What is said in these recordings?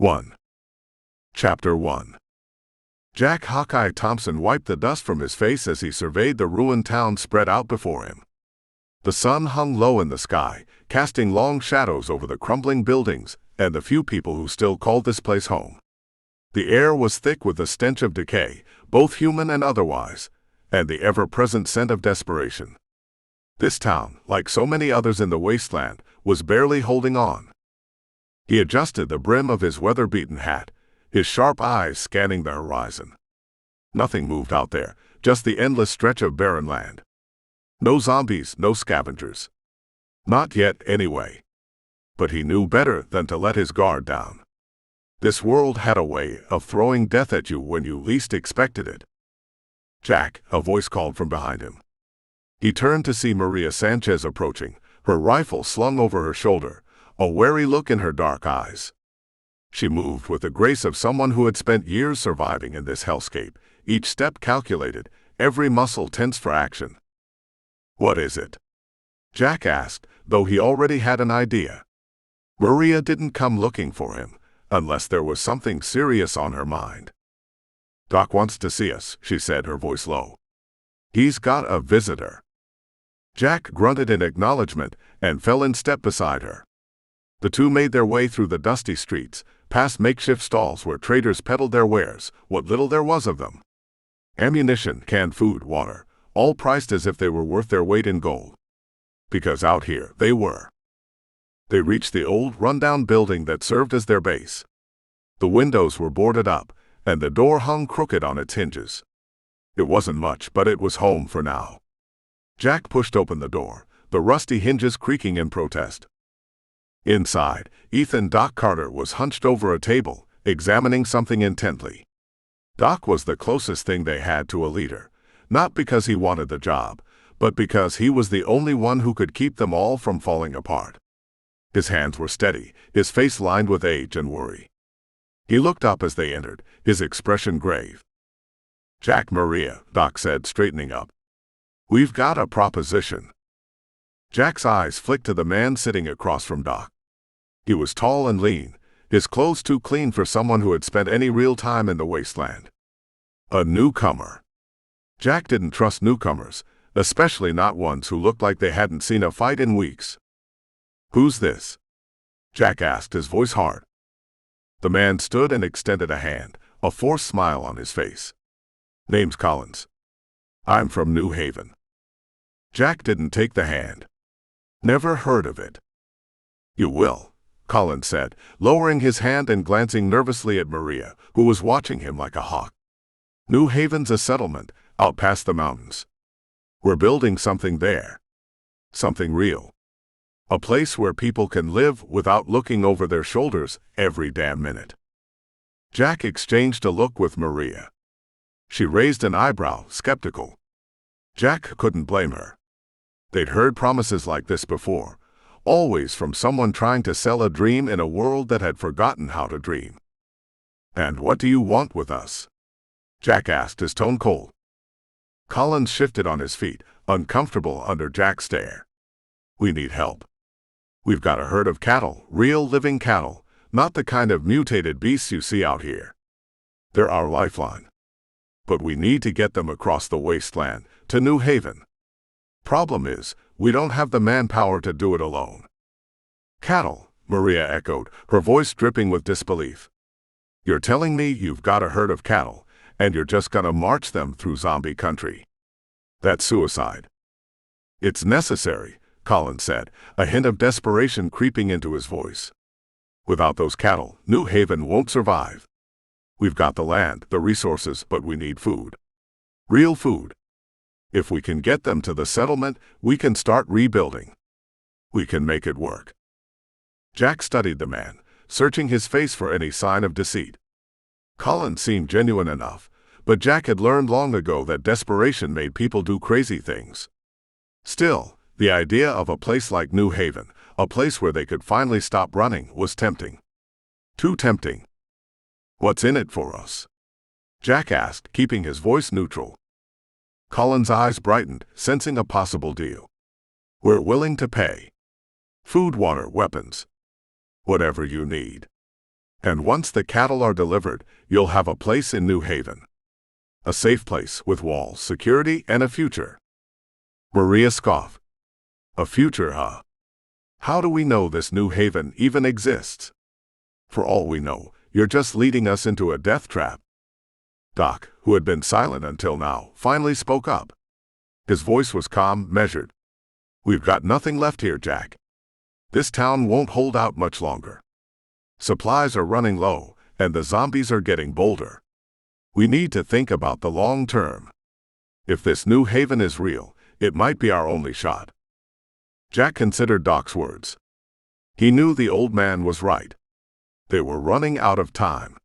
1. Chapter 1. Jack Hawkeye Thompson wiped the dust from his face as he surveyed the ruined town spread out before him. The sun hung low in the sky, casting long shadows over the crumbling buildings and the few people who still called this place home. The air was thick with the stench of decay, both human and otherwise, and the ever-present scent of desperation. This town, like so many others in the wasteland, was barely holding on. He adjusted the brim of his weather-beaten hat, his sharp eyes scanning the horizon. Nothing moved out there, just the endless stretch of barren land. No zombies, no scavengers. Not yet, anyway. But he knew better than to let his guard down. This world had a way of throwing death at you when you least expected it. "Jack," a voice called from behind him. He turned to see Maria Sanchez approaching, her rifle slung over her shoulder, a wary look in her dark eyes. She moved with the grace of someone who had spent years surviving in this hellscape, each step calculated, every muscle tense for action. "What is it?" Jack asked, though he already had an idea. Maria didn't come looking for him, unless there was something serious on her mind. "Doc wants to see us," she said, her voice low. "He's got a visitor." Jack grunted in acknowledgement and fell in step beside her. The two made their way through the dusty streets, past makeshift stalls where traders peddled their wares, what little there was of them. Ammunition, canned food, water, all priced as if they were worth their weight in gold. Because out here, they were. They reached the old, rundown building that served as their base. The windows were boarded up, and the door hung crooked on its hinges. It wasn't much, but it was home for now. Jack pushed open the door, the rusty hinges creaking in protest. Inside, Ethan Doc Carter was hunched over a table, examining something intently. Doc was the closest thing they had to a leader, not because he wanted the job, but because he was the only one who could keep them all from falling apart. His hands were steady, his face lined with age and worry. He looked up as they entered, his expression grave. "Jack, Maria," Doc said, straightening up. "We've got a proposition." Jack's eyes flicked to the man sitting across from Doc. He was tall and lean, his clothes too clean for someone who had spent any real time in the wasteland. A newcomer. Jack didn't trust newcomers, especially not ones who looked like they hadn't seen a fight in weeks. "Who's this?" Jack asked, his voice hard. The man stood and extended a hand, a forced smile on his face. "Name's Collins. I'm from New Haven." Jack didn't take the hand. "Never heard of it." "You will," Collins said, lowering his hand and glancing nervously at Maria, who was watching him like a hawk. "New Haven's a settlement, out past the mountains. We're building something there. Something real. A place where people can live without looking over their shoulders every damn minute." Jack exchanged a look with Maria. She raised an eyebrow, skeptical. Jack couldn't blame her. They'd heard promises like this before, always from someone trying to sell a dream in a world that had forgotten how to dream. "And what do you want with us?" Jack asked, his tone cold. Collins shifted on his feet, uncomfortable under Jack's stare. "We need help. We've got a herd of cattle, real living cattle, not the kind of mutated beasts you see out here. They're our lifeline. But we need to get them across the wasteland, to New Haven. Problem is, we don't have the manpower to do it alone." "Cattle," Maria echoed, her voice dripping with disbelief. "You're telling me you've got a herd of cattle, and you're just gonna march them through zombie country? That's suicide." "It's necessary," Collins said, a hint of desperation creeping into his voice. "Without those cattle, New Haven won't survive. We've got the land, the resources, but we need food. Real food. If we can get them to the settlement, we can start rebuilding. We can make it work." Jack studied the man, searching his face for any sign of deceit. Collins seemed genuine enough, but Jack had learned long ago that desperation made people do crazy things. Still, the idea of a place like New Haven, a place where they could finally stop running, was tempting. Too tempting. "What's in it for us?" Jack asked, keeping his voice neutral. Collins' eyes brightened, sensing a possible deal. "We're willing to pay. Food, water, weapons. Whatever you need. And once the cattle are delivered, you'll have a place in New Haven. A safe place with walls, security, and a future. Maria scoffed. A future, huh? How do we know this New Haven even exists? For all we know, you're just leading us into a death trap. Doc, who had been silent until now, finally spoke up. His voice was calm, measured. We've got nothing left here, Jack. This town won't hold out much longer. Supplies are running low, and the zombies are getting bolder. We need to think about the long term. If this New Haven is real, it might be our only shot. Jack considered Doc's words. He knew the old man was right. They were running out of time.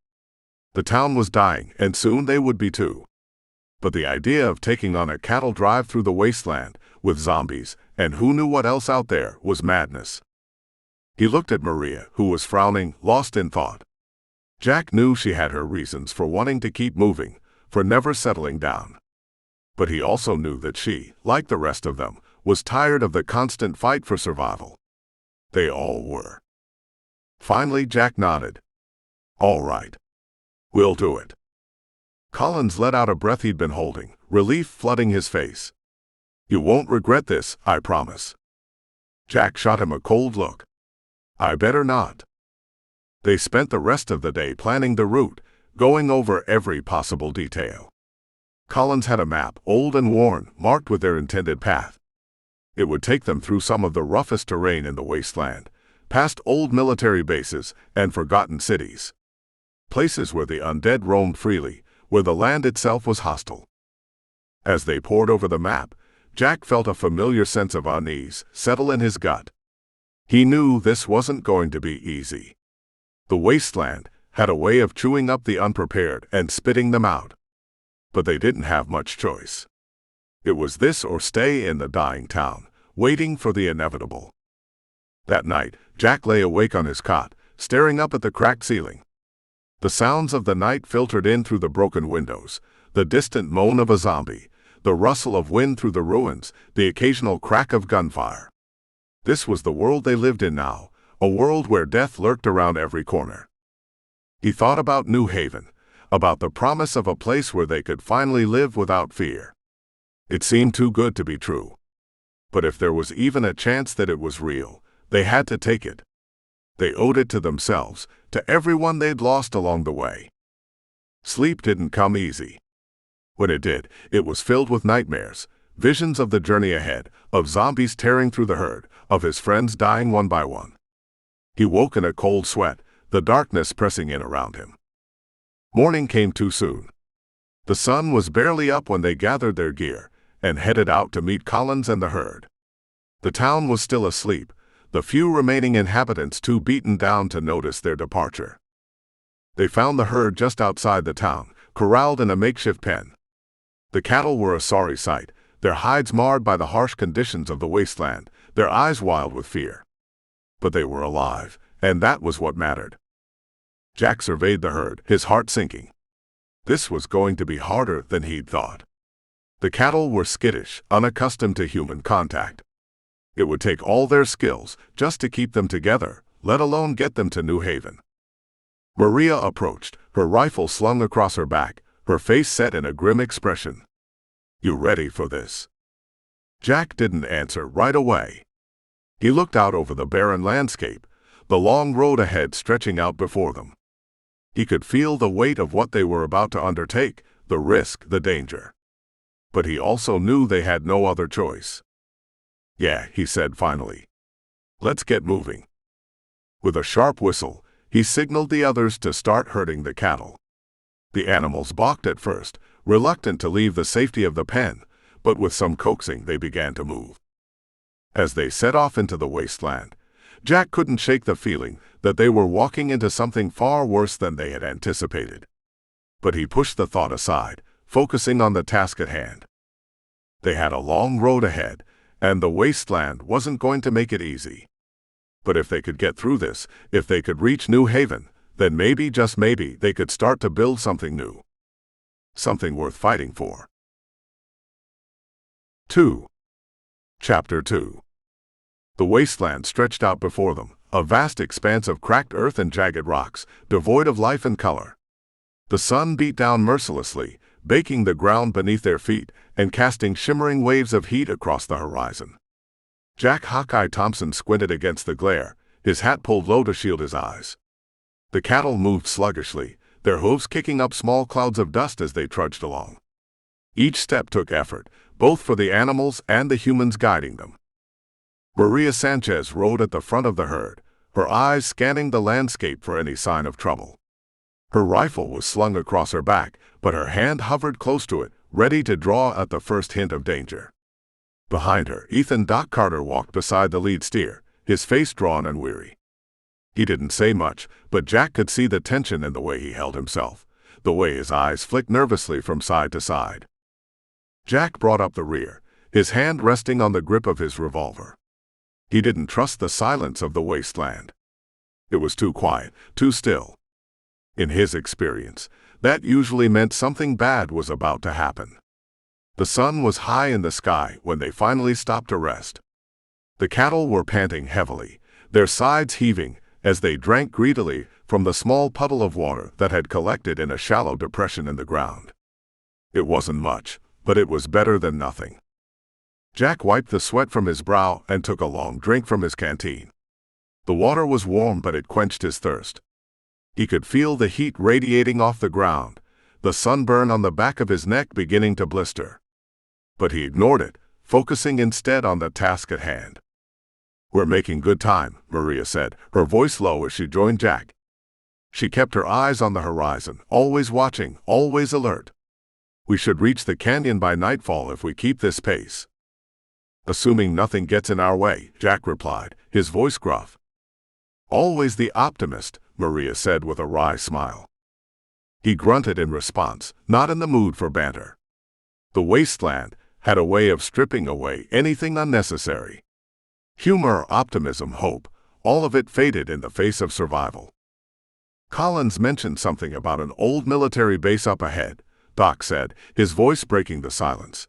The town was dying, and soon they would be too. But the idea of taking on a cattle drive through the wasteland, with zombies, and who knew what else out there, was madness. He looked at Maria, who was frowning, lost in thought. Jack knew she had her reasons for wanting to keep moving, for never settling down. But he also knew that she, like the rest of them, was tired of the constant fight for survival. They all were. Finally, Jack nodded. All right. We'll do it. Collins let out a breath he'd been holding, relief flooding his face. You won't regret this, I promise. Jack shot him a cold look. I better not. They spent the rest of the day planning the route, going over every possible detail. Collins had a map, old and worn, marked with their intended path. It would take them through some of the roughest terrain in the wasteland, past old military bases and forgotten cities. Places where the undead roamed freely, where the land itself was hostile. As they pored over the map, Jack felt a familiar sense of unease settle in his gut. He knew this wasn't going to be easy. The wasteland had a way of chewing up the unprepared and spitting them out. But they didn't have much choice. It was this or stay in the dying town, waiting for the inevitable. That night, Jack lay awake on his cot, staring up at the cracked ceiling. The sounds of the night filtered in through the broken windows, the distant moan of a zombie, the rustle of wind through the ruins, the occasional crack of gunfire. This was the world they lived in now, a world where death lurked around every corner. He thought about New Haven, about the promise of a place where they could finally live without fear. It seemed too good to be true. But if there was even a chance that it was real, they had to take it. They owed it to themselves, to everyone they'd lost along the way. Sleep didn't come easy. When it did, it was filled with nightmares, visions of the journey ahead, of zombies tearing through the herd, of his friends dying one by one. He woke in a cold sweat, the darkness pressing in around him. Morning came too soon. The sun was barely up when they gathered their gear and headed out to meet Collins and the herd. The town was still asleep, the few remaining inhabitants too beaten down to notice their departure. They found the herd just outside the town, corralled in a makeshift pen. The cattle were a sorry sight, their hides marred by the harsh conditions of the wasteland, their eyes wild with fear. But they were alive, and that was what mattered. Jack surveyed the herd, his heart sinking. This was going to be harder than he'd thought. The cattle were skittish, unaccustomed to human contact. It would take all their skills just to keep them together, let alone get them to New Haven. Maria approached, her rifle slung across her back, her face set in a grim expression. You ready for this? Jack didn't answer right away. He looked out over the barren landscape, the long road ahead stretching out before them. He could feel the weight of what they were about to undertake, the risk, the danger. But he also knew they had no other choice. Yeah, he said finally. Let's get moving. With a sharp whistle, he signaled the others to start herding the cattle. The animals balked at first, reluctant to leave the safety of the pen, but with some coaxing they began to move. As they set off into the wasteland, Jack couldn't shake the feeling that they were walking into something far worse than they had anticipated. But he pushed the thought aside, focusing on the task at hand. They had a long road ahead, and the wasteland wasn't going to make it easy. But if they could get through this, if they could reach New Haven, then maybe, just maybe, they could start to build something new. Something worth fighting for. 2. Chapter 2. The wasteland stretched out before them, a vast expanse of cracked earth and jagged rocks, devoid of life and color. The sun beat down mercilessly, baking the ground beneath their feet and casting shimmering waves of heat across the horizon. Jack Hawkeye Thompson squinted against the glare, his hat pulled low to shield his eyes. The cattle moved sluggishly, their hooves kicking up small clouds of dust as they trudged along. Each step took effort, both for the animals and the humans guiding them. Maria Sanchez rode at the front of the herd, her eyes scanning the landscape for any sign of trouble. Her rifle was slung across her back, but her hand hovered close to it, ready to draw at the first hint of danger. Behind her, Ethan Doc Carter walked beside the lead steer, his face drawn and weary. He didn't say much, but Jack could see the tension in the way he held himself, the way his eyes flicked nervously from side to side. Jack brought up the rear, his hand resting on the grip of his revolver. He didn't trust the silence of the wasteland. It was too quiet, too still. In his experience, that usually meant something bad was about to happen. The sun was high in the sky when they finally stopped to rest. The cattle were panting heavily, their sides heaving as they drank greedily from the small puddle of water that had collected in a shallow depression in the ground. It wasn't much, but it was better than nothing. Jack wiped the sweat from his brow and took a long drink from his canteen. The water was warm, but it quenched his thirst. He could feel the heat radiating off the ground, the sunburn on the back of his neck beginning to blister. But he ignored it, focusing instead on the task at hand. "We're making good time," Maria said, her voice low as she joined Jack. She kept her eyes on the horizon, always watching, always alert. "We should reach the canyon by nightfall if we keep this pace." "Assuming nothing gets in our way," Jack replied, his voice gruff. "Always the optimist," Maria said with a wry smile. He grunted in response, not in the mood for banter. The wasteland had a way of stripping away anything unnecessary. Humor, optimism, hope, all of it faded in the face of survival. "Collins mentioned something about an old military base up ahead," Doc said, his voice breaking the silence.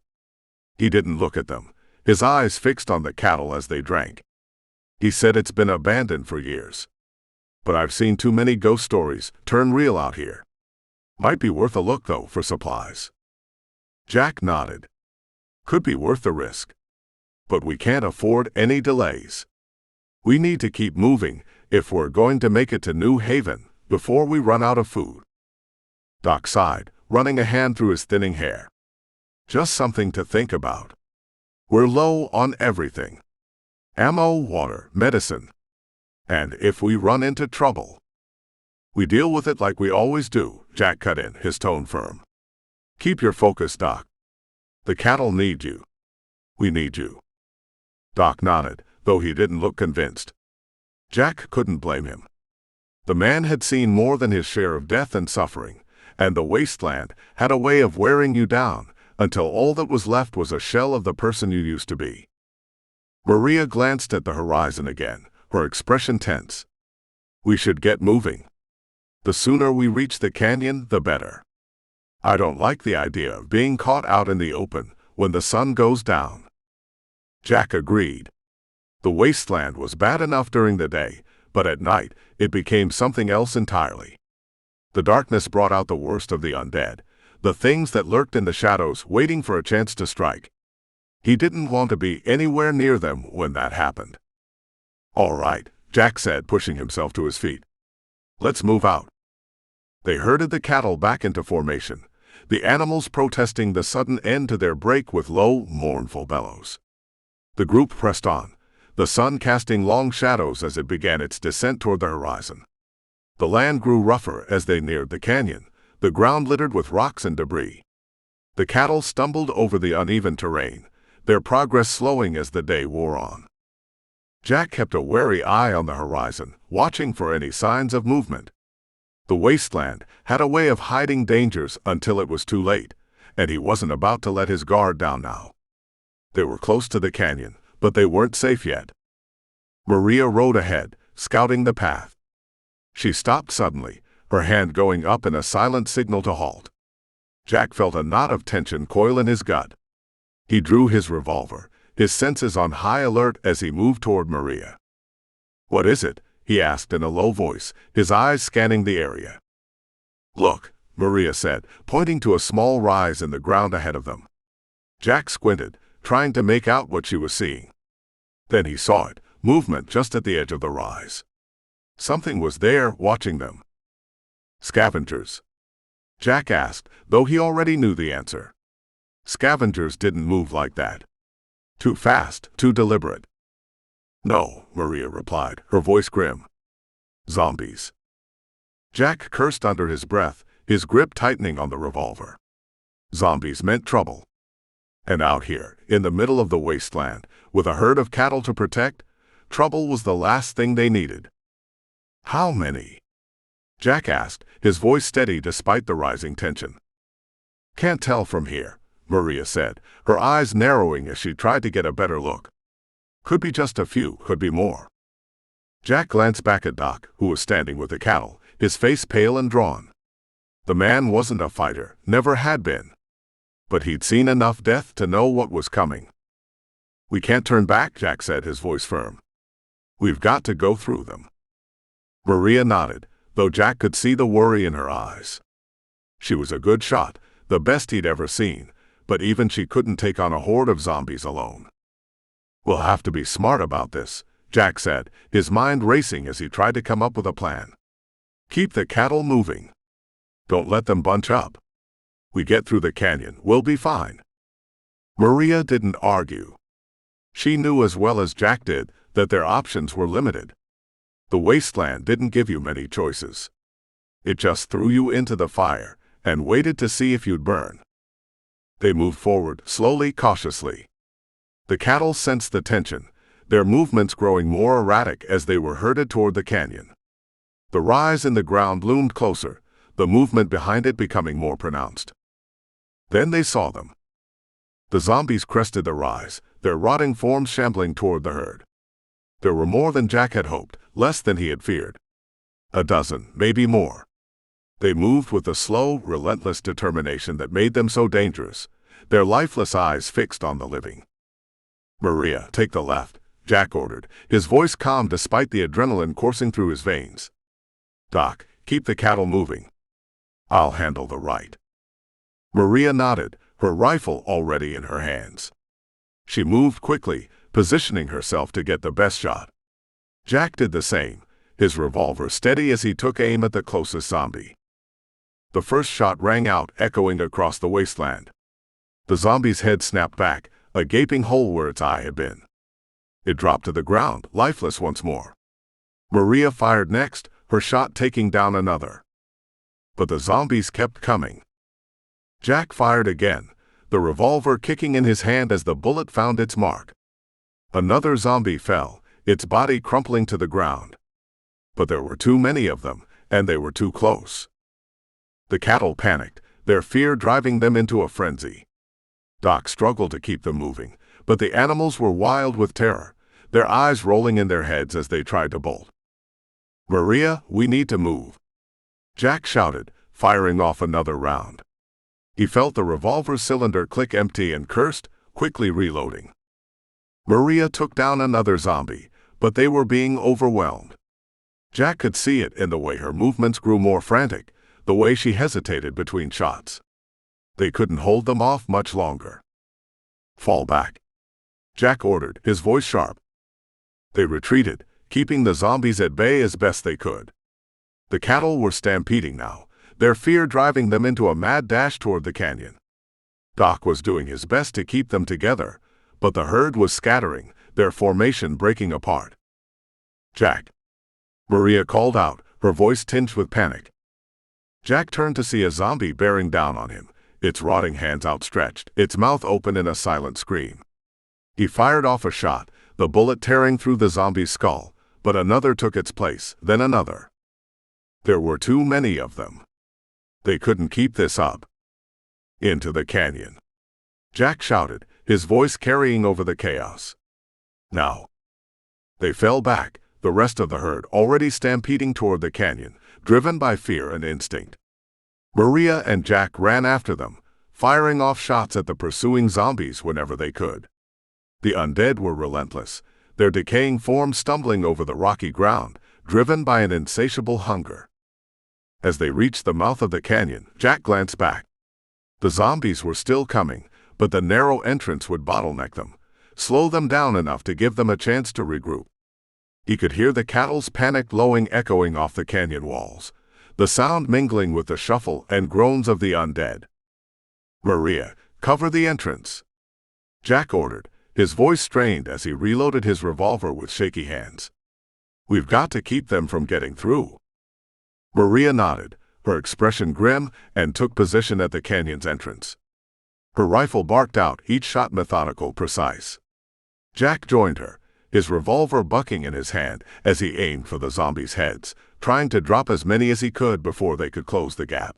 He didn't look at them, his eyes fixed on the cattle as they drank. "He said it's been abandoned for years. But I've seen too many ghost stories turn real out here. Might be worth a look, though, for supplies." Jack nodded. "Could be worth the risk. But we can't afford any delays. We need to keep moving if we're going to make it to New Haven before we run out of food." Doc sighed, running a hand through his thinning hair. "Just something to think about. We're low on everything. Ammo, water, medicine. And if we run into trouble, we deal with it like we always do," Jack cut in, his tone firm. "Keep your focus, Doc. The cattle need you. We need you." Doc nodded, though he didn't look convinced. Jack couldn't blame him. The man had seen more than his share of death and suffering, and the wasteland had a way of wearing you down until all that was left was a shell of the person you used to be. Maria glanced at the horizon again, her expression tense. "We should get moving. The sooner we reach the canyon, the better. I don't like the idea of being caught out in the open when the sun goes down." Jack agreed. The wasteland was bad enough during the day, but at night it became something else entirely. The darkness brought out the worst of the undead, the things that lurked in the shadows waiting for a chance to strike. He didn't want to be anywhere near them when that happened. "All right," Jack said, pushing himself to his feet. "Let's move out." They herded the cattle back into formation, the animals protesting the sudden end to their break with low, mournful bellows. The group pressed on, the sun casting long shadows as it began its descent toward the horizon. The land grew rougher as they neared the canyon, the ground littered with rocks and debris. The cattle stumbled over the uneven terrain, their progress slowing as the day wore on. Jack kept a wary eye on the horizon, watching for any signs of movement. The wasteland had a way of hiding dangers until it was too late, and he wasn't about to let his guard down now. They were close to the canyon, but they weren't safe yet. Maria rode ahead, scouting the path. She stopped suddenly, her hand going up in a silent signal to halt. Jack felt a knot of tension coil in his gut. He drew his revolver, his senses on high alert as he moved toward Maria. "What is it?" he asked in a low voice, his eyes scanning the area. "Look," Maria said, pointing to a small rise in the ground ahead of them. Jack squinted, trying to make out what she was seeing. Then he saw it, movement just at the edge of the rise. Something was there, watching them. "Scavengers?" Jack asked, though he already knew the answer. Scavengers didn't move like that. Too fast, too deliberate. "No," Maria replied, her voice grim. "Zombies." Jack cursed under his breath, his grip tightening on the revolver. Zombies meant trouble. And out here, in the middle of the wasteland, with a herd of cattle to protect, trouble was the last thing they needed. "How many?" Jack asked, his voice steady despite the rising tension. "Can't tell from here," Maria said, her eyes narrowing as she tried to get a better look. "Could be just a few, could be more." Jack glanced back at Doc, who was standing with the cattle, his face pale and drawn. The man wasn't a fighter, never had been. But he'd seen enough death to know what was coming. "We can't turn back," Jack said, his voice firm. "We've got to go through them." Maria nodded, though Jack could see the worry in her eyes. She was a good shot, the best he'd ever seen, but even she couldn't take on a horde of zombies alone. "We'll have to be smart about this," Jack said, his mind racing as he tried to come up with a plan. "Keep the cattle moving. Don't let them bunch up. We get through the canyon, we'll be fine." Maria didn't argue. She knew as well as Jack did that their options were limited. The wasteland didn't give you many choices. It just threw you into the fire and waited to see if you'd burn. They moved forward, slowly, cautiously. The cattle sensed the tension, their movements growing more erratic as they were herded toward the canyon. The rise in the ground loomed closer, the movement behind it becoming more pronounced. Then they saw them. The zombies crested the rise, their rotting forms shambling toward the herd. There were more than Jack had hoped, less than he had feared. A dozen, maybe more. They moved with the slow, relentless determination that made them so dangerous, their lifeless eyes fixed on the living. "Maria, take the left," Jack ordered, his voice calm despite the adrenaline coursing through his veins. "Doc, keep the cattle moving. I'll handle the right." Maria nodded, her rifle already in her hands. She moved quickly, positioning herself to get the best shot. Jack did the same, his revolver steady as he took aim at the closest zombie. The first shot rang out, echoing across the wasteland. The zombie's head snapped back, a gaping hole where its eye had been. It dropped to the ground, lifeless once more. Maria fired next, her shot taking down another. But the zombies kept coming. Jack fired again, the revolver kicking in his hand as the bullet found its mark. Another zombie fell, its body crumpling to the ground. But there were too many of them, and they were too close. The cattle panicked, their fear driving them into a frenzy. Doc struggled to keep them moving, but the animals were wild with terror, their eyes rolling in their heads as they tried to bolt. "Maria, we need to move," Jack shouted, firing off another round. He felt the revolver cylinder click empty and cursed, quickly reloading. Maria took down another zombie, but they were being overwhelmed. Jack could see it in the way her movements grew more frantic, the way she hesitated between shots. They couldn't hold them off much longer. "Fall back," Jack ordered, his voice sharp. They retreated, keeping the zombies at bay as best they could. The cattle were stampeding now, their fear driving them into a mad dash toward the canyon. Doc was doing his best to keep them together, but the herd was scattering, their formation breaking apart. "Jack," Maria called out, her voice tinged with panic. Jack turned to see a zombie bearing down on him, its rotting hands outstretched, its mouth open in a silent scream. He fired off a shot, the bullet tearing through the zombie's skull, but another took its place, then another. There were too many of them. They couldn't keep this up. "Into the canyon," Jack shouted, his voice carrying over the chaos. "Now." They fell back, the rest of the herd already stampeding toward the canyon, driven by fear and instinct. Maria and Jack ran after them, firing off shots at the pursuing zombies whenever they could. The undead were relentless, their decaying forms stumbling over the rocky ground, driven by an insatiable hunger. As they reached the mouth of the canyon, Jack glanced back. The zombies were still coming, but the narrow entrance would bottleneck them, slow them down enough to give them a chance to regroup. He could hear the cattle's panicked lowing echoing off the canyon walls, the sound mingling with the shuffle and groans of the undead. "Maria, cover the entrance," Jack ordered, his voice strained as he reloaded his revolver with shaky hands. "We've got to keep them from getting through." Maria nodded, her expression grim, and took position at the canyon's entrance. Her rifle barked out, each shot methodical, precise. Jack joined her, his revolver bucking in his hand as he aimed for the zombies' heads, trying to drop as many as he could before they could close the gap.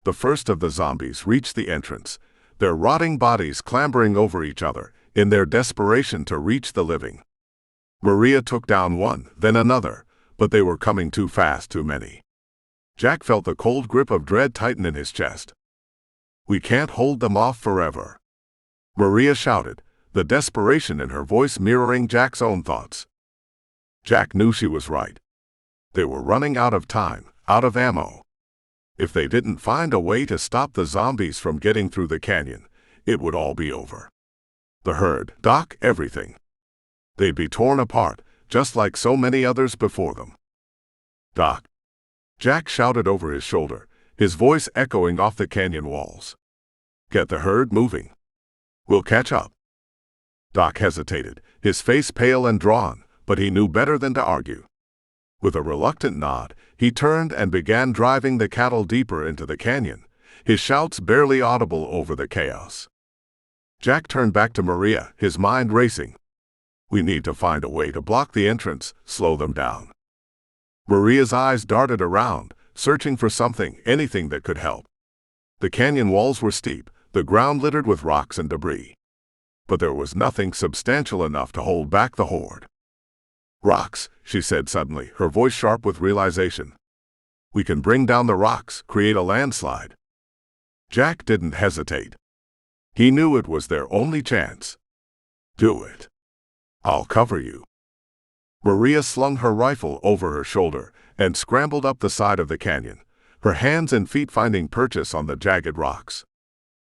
The first of the zombies reached the entrance, their rotting bodies clambering over each other in their desperation to reach the living. Maria took down one, then another, but they were coming too fast, too many. Jack felt the cold grip of dread tighten in his chest. "We can't hold them off forever," Maria shouted, the desperation in her voice mirroring Jack's own thoughts. Jack knew she was right. They were running out of time, out of ammo. If they didn't find a way to stop the zombies from getting through the canyon, it would all be over. The herd, Doc, everything. They'd be torn apart, just like so many others before them. "Doc," Jack shouted over his shoulder, his voice echoing off the canyon walls. "Get the herd moving. We'll catch up." Doc hesitated, his face pale and drawn, but he knew better than to argue. With a reluctant nod, he turned and began driving the cattle deeper into the canyon, his shouts barely audible over the chaos. Jack turned back to Maria, his mind racing. "We need to find a way to block the entrance, slow them down." Maria's eyes darted around, searching for something, anything that could help. The canyon walls were steep, the ground littered with rocks and debris. But there was nothing substantial enough to hold back the horde. "Rocks," she said suddenly, her voice sharp with realization. "We can bring down the rocks, create a landslide." Jack didn't hesitate. He knew it was their only chance. "Do it. I'll cover you." Maria slung her rifle over her shoulder and scrambled up the side of the canyon, her hands and feet finding purchase on the jagged rocks.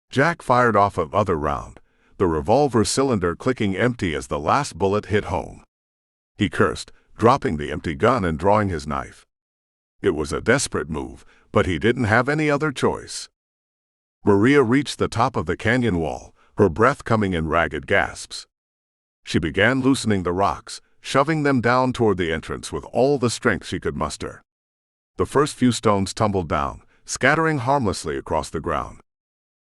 Jack fired off another round, the revolver cylinder clicking empty as the last bullet hit home. He cursed, dropping the empty gun and drawing his knife. It was a desperate move, but he didn't have any other choice. Maria reached the top of the canyon wall, her breath coming in ragged gasps. She began loosening the rocks, shoving them down toward the entrance with all the strength she could muster. The first few stones tumbled down, scattering harmlessly across the ground.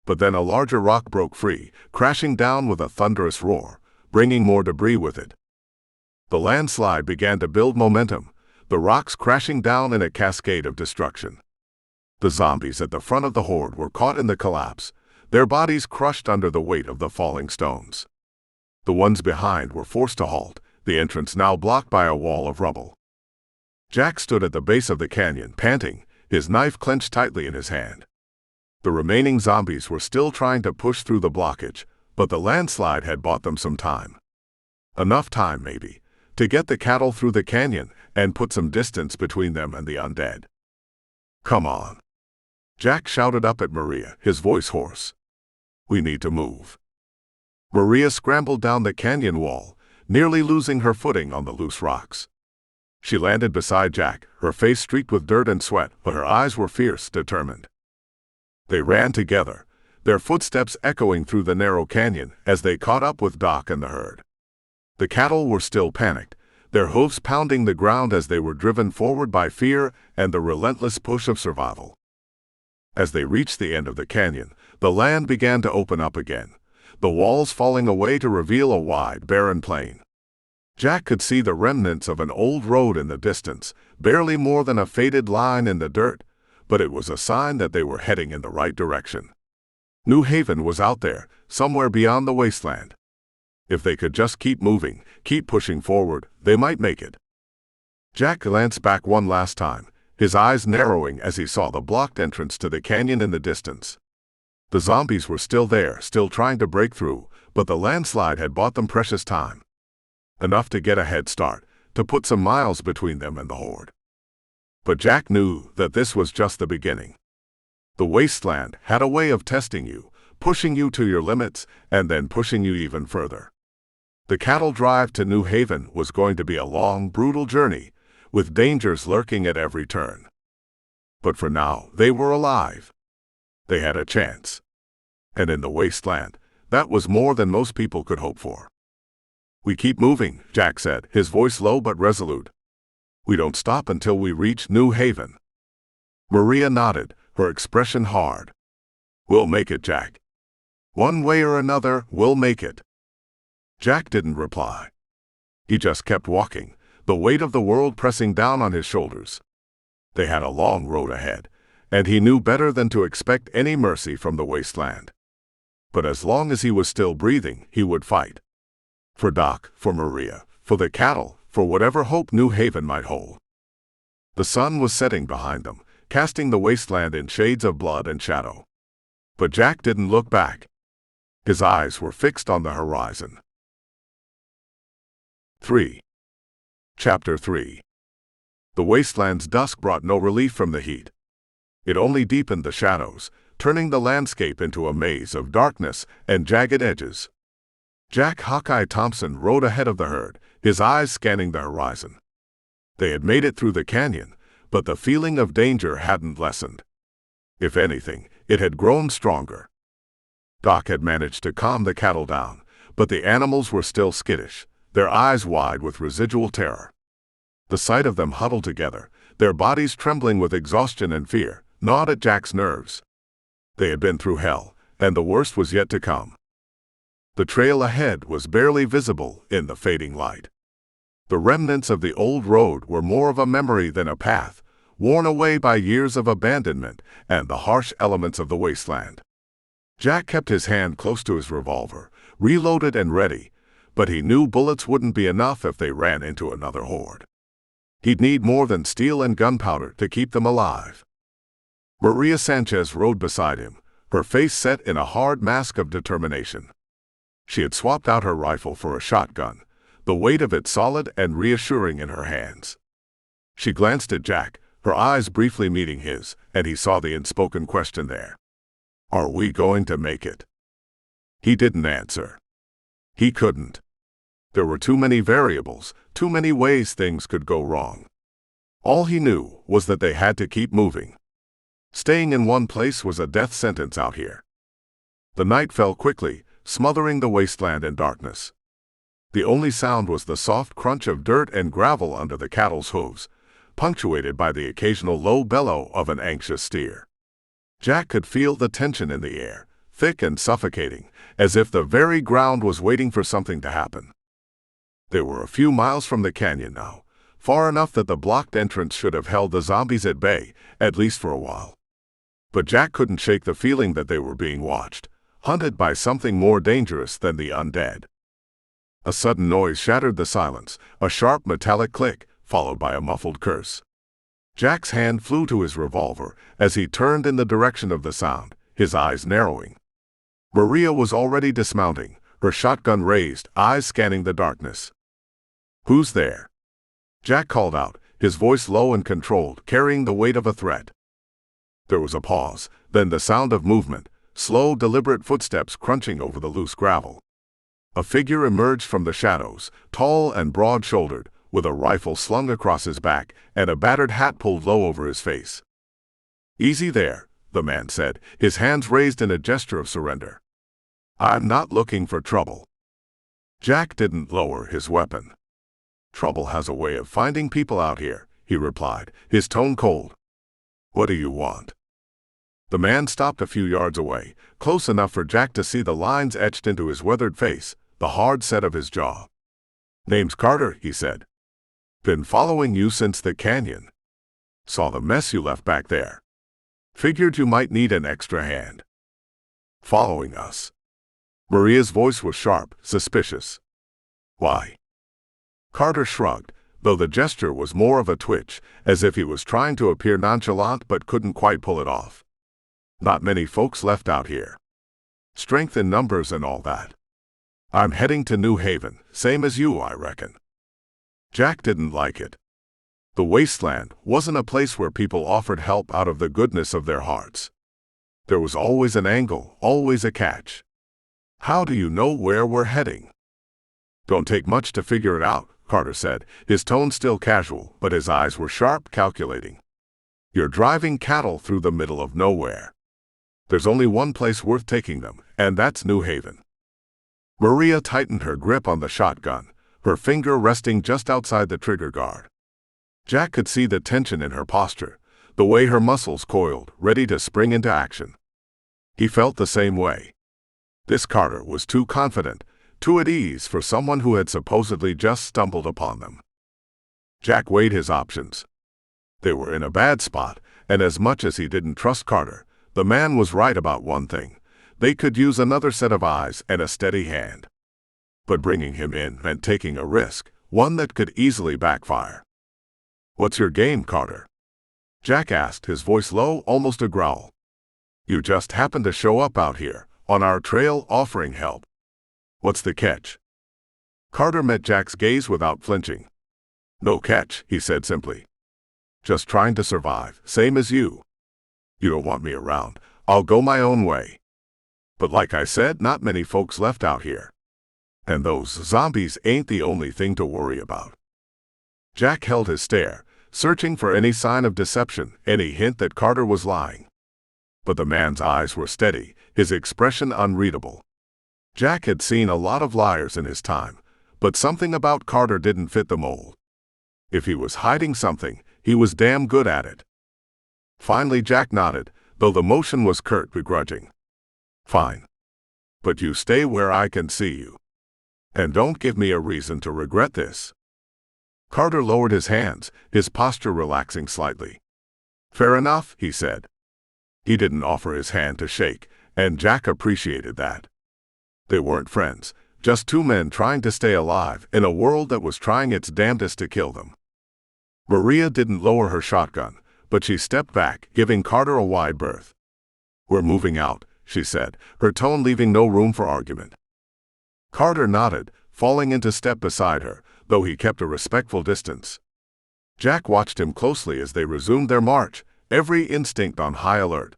But then a larger rock broke free, crashing down with a thunderous roar, bringing more debris with it. The landslide began to build momentum, the rocks crashing down in a cascade of destruction. The zombies at the front of the horde were caught in the collapse, their bodies crushed under the weight of the falling stones. The ones behind were forced to halt, the entrance now blocked by a wall of rubble. Jack stood at the base of the canyon, panting, his knife clenched tightly in his hand. The remaining zombies were still trying to push through the blockage, but the landslide had bought them some time. Enough time, maybe, to get the cattle through the canyon and put some distance between them and the undead. "Come on," Jack shouted up at Maria, his voice hoarse. "We need to move." Maria scrambled down the canyon wall, nearly losing her footing on the loose rocks. She landed beside Jack, her face streaked with dirt and sweat, but her eyes were fierce, determined. They ran together, their footsteps echoing through the narrow canyon as they caught up with Doc and the herd. The cattle were still panicked, their hooves pounding the ground as they were driven forward by fear and the relentless push of survival. As they reached the end of the canyon, the land began to open up again, the walls falling away to reveal a wide, barren plain. Jack could see the remnants of an old road in the distance, barely more than a faded line in the dirt, but it was a sign that they were heading in the right direction. New Haven was out there, somewhere beyond the wasteland. If they could just keep moving, keep pushing forward, they might make it. Jack glanced back one last time, his eyes narrowing as he saw the blocked entrance to the canyon in the distance. The zombies were still there, still trying to break through, but the landslide had bought them precious time. Enough to get a head start, to put some miles between them and the horde. But Jack knew that this was just the beginning. The wasteland had a way of testing you, pushing you to your limits, and then pushing you even further. The cattle drive to New Haven was going to be a long, brutal journey, with dangers lurking at every turn. But for now, they were alive. They had a chance. And in the wasteland, that was more than most people could hope for. "We keep moving," Jack said, his voice low but resolute. "We don't stop until we reach New Haven." Maria nodded, her expression hard. "We'll make it, Jack. One way or another, we'll make it." Jack didn't reply. He just kept walking, the weight of the world pressing down on his shoulders. They had a long road ahead, and he knew better than to expect any mercy from the wasteland. But as long as he was still breathing, he would fight. For Doc, for Maria, for the cattle, for whatever hope New Haven might hold. The sun was setting behind them, casting the wasteland in shades of blood and shadow. But Jack didn't look back. His eyes were fixed on the horizon. 3. Chapter 3. The wasteland's dusk brought no relief from the heat. It only deepened the shadows, turning the landscape into a maze of darkness and jagged edges. Jack Hawkeye Thompson rode ahead of the herd, his eyes scanning the horizon. They had made it through the canyon, but the feeling of danger hadn't lessened. If anything, it had grown stronger. Doc had managed to calm the cattle down, but the animals were still skittish, their eyes wide with residual terror. The sight of them huddled together, their bodies trembling with exhaustion and fear, gnawed at Jack's nerves. They had been through hell, and the worst was yet to come. The trail ahead was barely visible in the fading light. The remnants of the old road were more of a memory than a path, worn away by years of abandonment and the harsh elements of the wasteland. Jack kept his hand close to his revolver, reloaded and ready, but he knew bullets wouldn't be enough if they ran into another horde. He'd need more than steel and gunpowder to keep them alive. Maria Sanchez rode beside him, her face set in a hard mask of determination. She had swapped out her rifle for a shotgun, the weight of it solid and reassuring in her hands. She glanced at Jack, her eyes briefly meeting his, and he saw the unspoken question there. "Are we going to make it?" He didn't answer. He couldn't. There were too many variables, too many ways things could go wrong. All he knew was that they had to keep moving. Staying in one place was a death sentence out here. The night fell quickly, smothering the wasteland in darkness. The only sound was the soft crunch of dirt and gravel under the cattle's hooves, punctuated by the occasional low bellow of an anxious steer. Jack could feel the tension in the air, thick and suffocating, as if the very ground was waiting for something to happen. They were a few miles from the canyon now, far enough that the blocked entrance should have held the zombies at bay, at least for a while. But Jack couldn't shake the feeling that they were being watched, hunted by something more dangerous than the undead. A sudden noise shattered the silence, a sharp metallic click, followed by a muffled curse. Jack's hand flew to his revolver as he turned in the direction of the sound, his eyes narrowing. Maria was already dismounting, her shotgun raised, eyes scanning the darkness. "Who's there?" Jack called out, his voice low and controlled, carrying the weight of a threat. There was a pause, then the sound of movement, slow, deliberate footsteps crunching over the loose gravel. A figure emerged from the shadows, tall and broad-shouldered, with a rifle slung across his back and a battered hat pulled low over his face. "Easy there," the man said, his hands raised in a gesture of surrender. "I'm not looking for trouble." Jack didn't lower his weapon. "Trouble has a way of finding people out here," he replied, his tone cold. "What do you want?" The man stopped a few yards away, close enough for Jack to see the lines etched into his weathered face, the hard set of his jaw. "Name's Carter," he said. "Been following you since the canyon. Saw the mess you left back there. Figured you might need an extra hand." "Following us?" Maria's voice was sharp, suspicious. "Why?" Carter shrugged, though the gesture was more of a twitch, as if he was trying to appear nonchalant but couldn't quite pull it off. "Not many folks left out here. Strength in numbers and all that. I'm heading to New Haven, same as you, I reckon." Jack didn't like it. The wasteland wasn't a place where people offered help out of the goodness of their hearts. There was always an angle, always a catch. How do you know where we're heading? Don't take much to figure it out, Carter said, his tone still casual, but his eyes were sharp, calculating. You're driving cattle through the middle of nowhere. There's only one place worth taking them, and that's New Haven. Maria tightened her grip on the shotgun, her finger resting just outside the trigger guard. Jack could see the tension in her posture, the way her muscles coiled, ready to spring into action. He felt the same way. This Carter was too confident, too at ease for someone who had supposedly just stumbled upon them. Jack weighed his options. They were in a bad spot, and as much as he didn't trust Carter, the man was right about one thing. They could use another set of eyes and a steady hand. But bringing him in meant taking a risk, one that could easily backfire. What's your game, Carter? Jack asked, his voice low, almost a growl. You just happened to show up out here, on our trail, offering help. What's the catch? Carter met Jack's gaze without flinching. No catch, he said simply. Just trying to survive, same as you. You don't want me around, I'll go my own way. But like I said, not many folks left out here. And those zombies ain't the only thing to worry about. Jack held his stare, searching for any sign of deception, any hint that Carter was lying. But the man's eyes were steady, his expression unreadable. Jack had seen a lot of liars in his time, but something about Carter didn't fit the mold. If he was hiding something, he was damn good at it. Finally Jack nodded, though the motion was curt, begrudging. Fine. But you stay where I can see you. And don't give me a reason to regret this. Carter lowered his hands, his posture relaxing slightly. Fair enough, he said. He didn't offer his hand to shake, and Jack appreciated that. They weren't friends, just two men trying to stay alive in a world that was trying its damnedest to kill them. Maria didn't lower her shotgun, but she stepped back, giving Carter a wide berth. We're moving out, she said, her tone leaving no room for argument. Carter nodded, falling into step beside her, though he kept a respectful distance. Jack watched him closely as they resumed their march, every instinct on high alert.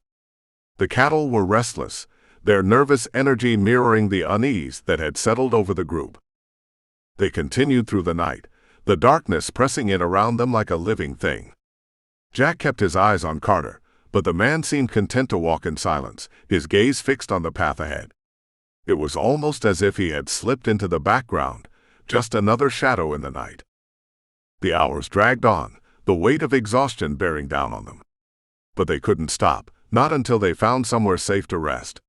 The cattle were restless, their nervous energy mirroring the unease that had settled over the group. They continued through the night, the darkness pressing in around them like a living thing. Jack kept his eyes on Carter, but the man seemed content to walk in silence, his gaze fixed on the path ahead. It was almost as if he had slipped into the background, just another shadow in the night. The hours dragged on, the weight of exhaustion bearing down on them. But they couldn't stop, not until they found somewhere safe to rest.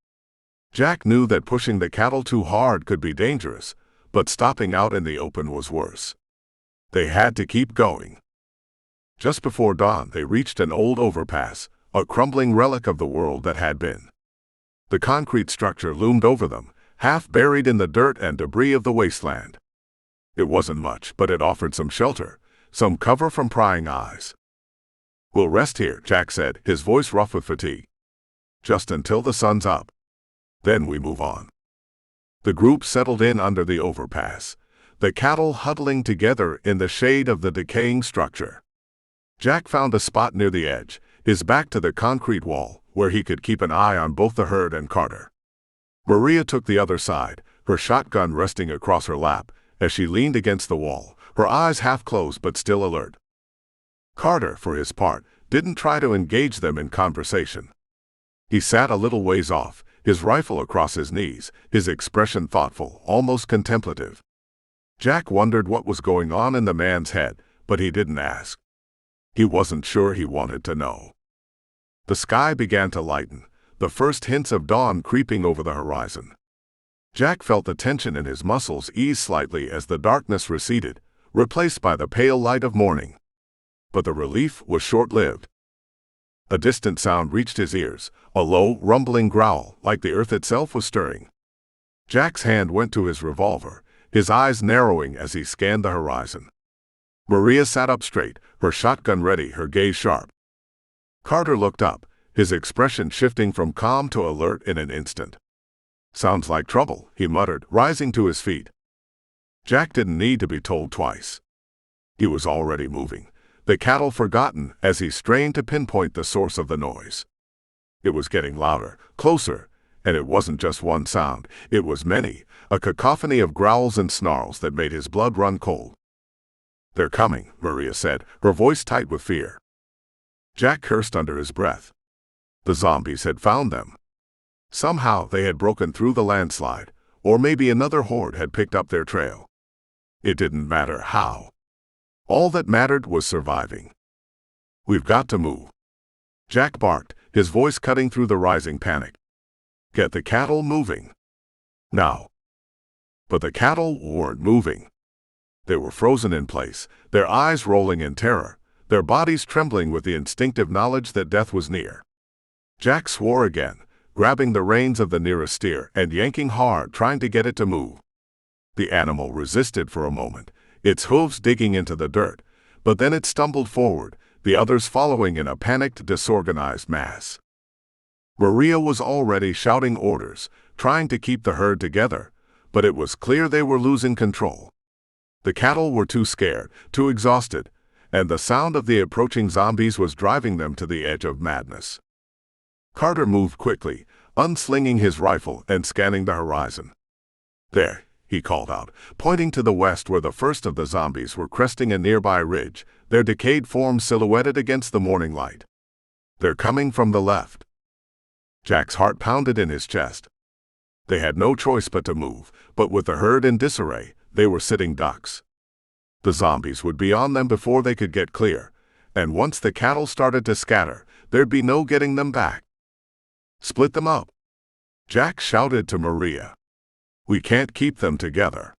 Jack knew that pushing the cattle too hard could be dangerous, but stopping out in the open was worse. They had to keep going. Just before dawn they reached an old overpass, a crumbling relic of the world that had been. The concrete structure loomed over them, half buried in the dirt and debris of the wasteland. It wasn't much, but it offered some shelter, some cover from prying eyes. We'll rest here, Jack said, his voice rough with fatigue. Just until the sun's up. Then we move on. The group settled in under the overpass, the cattle huddling together in the shade of the decaying structure. Jack found a spot near the edge, his back to the concrete wall, where he could keep an eye on both the herd and Carter. Maria took the other side, her shotgun resting across her lap, as she leaned against the wall, her eyes half closed but still alert. Carter, for his part, didn't try to engage them in conversation. He sat a little ways off, his rifle across his knees, his expression thoughtful, almost contemplative. Jack wondered what was going on in the man's head, but he didn't ask. He wasn't sure he wanted to know. The sky began to lighten, the first hints of dawn creeping over the horizon. Jack felt the tension in his muscles ease slightly as the darkness receded, replaced by the pale light of morning. But the relief was short-lived. A distant sound reached his ears, a low, rumbling growl, like the earth itself was stirring. Jack's hand went to his revolver, his eyes narrowing as he scanned the horizon. Maria sat up straight, her shotgun ready, her gaze sharp. Carter looked up, his expression shifting from calm to alert in an instant. Sounds like trouble, he muttered, rising to his feet. Jack didn't need to be told twice. He was already moving, the cattle forgotten as he strained to pinpoint the source of the noise. It was getting louder, closer, and it wasn't just one sound, it was many, a cacophony of growls and snarls that made his blood run cold. "They're coming," Maria said, her voice tight with fear. Jack cursed under his breath. The zombies had found them. Somehow they had broken through the landslide, or maybe another horde had picked up their trail. It didn't matter how. All that mattered was surviving. "We've got to move," Jack barked, his voice cutting through the rising panic. "Get the cattle moving. Now." But the cattle weren't moving. They were frozen in place, their eyes rolling in terror, their bodies trembling with the instinctive knowledge that death was near. Jack swore again, grabbing the reins of the nearest steer and yanking hard, trying to get it to move. The animal resisted for a moment, its hooves digging into the dirt, but then it stumbled forward, the others following in a panicked, disorganized mass. Maria was already shouting orders, trying to keep the herd together, but it was clear they were losing control. The cattle were too scared, too exhausted, and the sound of the approaching zombies was driving them to the edge of madness. Carter moved quickly, unslinging his rifle and scanning the horizon. "There," he called out, pointing to the west where the first of the zombies were cresting a nearby ridge, their decayed forms silhouetted against the morning light. "They're coming from the left." Jack's heart pounded in his chest. They had no choice but to move, but with the herd in disarray, they were sitting ducks. The zombies would be on them before they could get clear, and once the cattle started to scatter, there'd be no getting them back. "Split them up," Jack shouted to Maria. "We can't keep them together.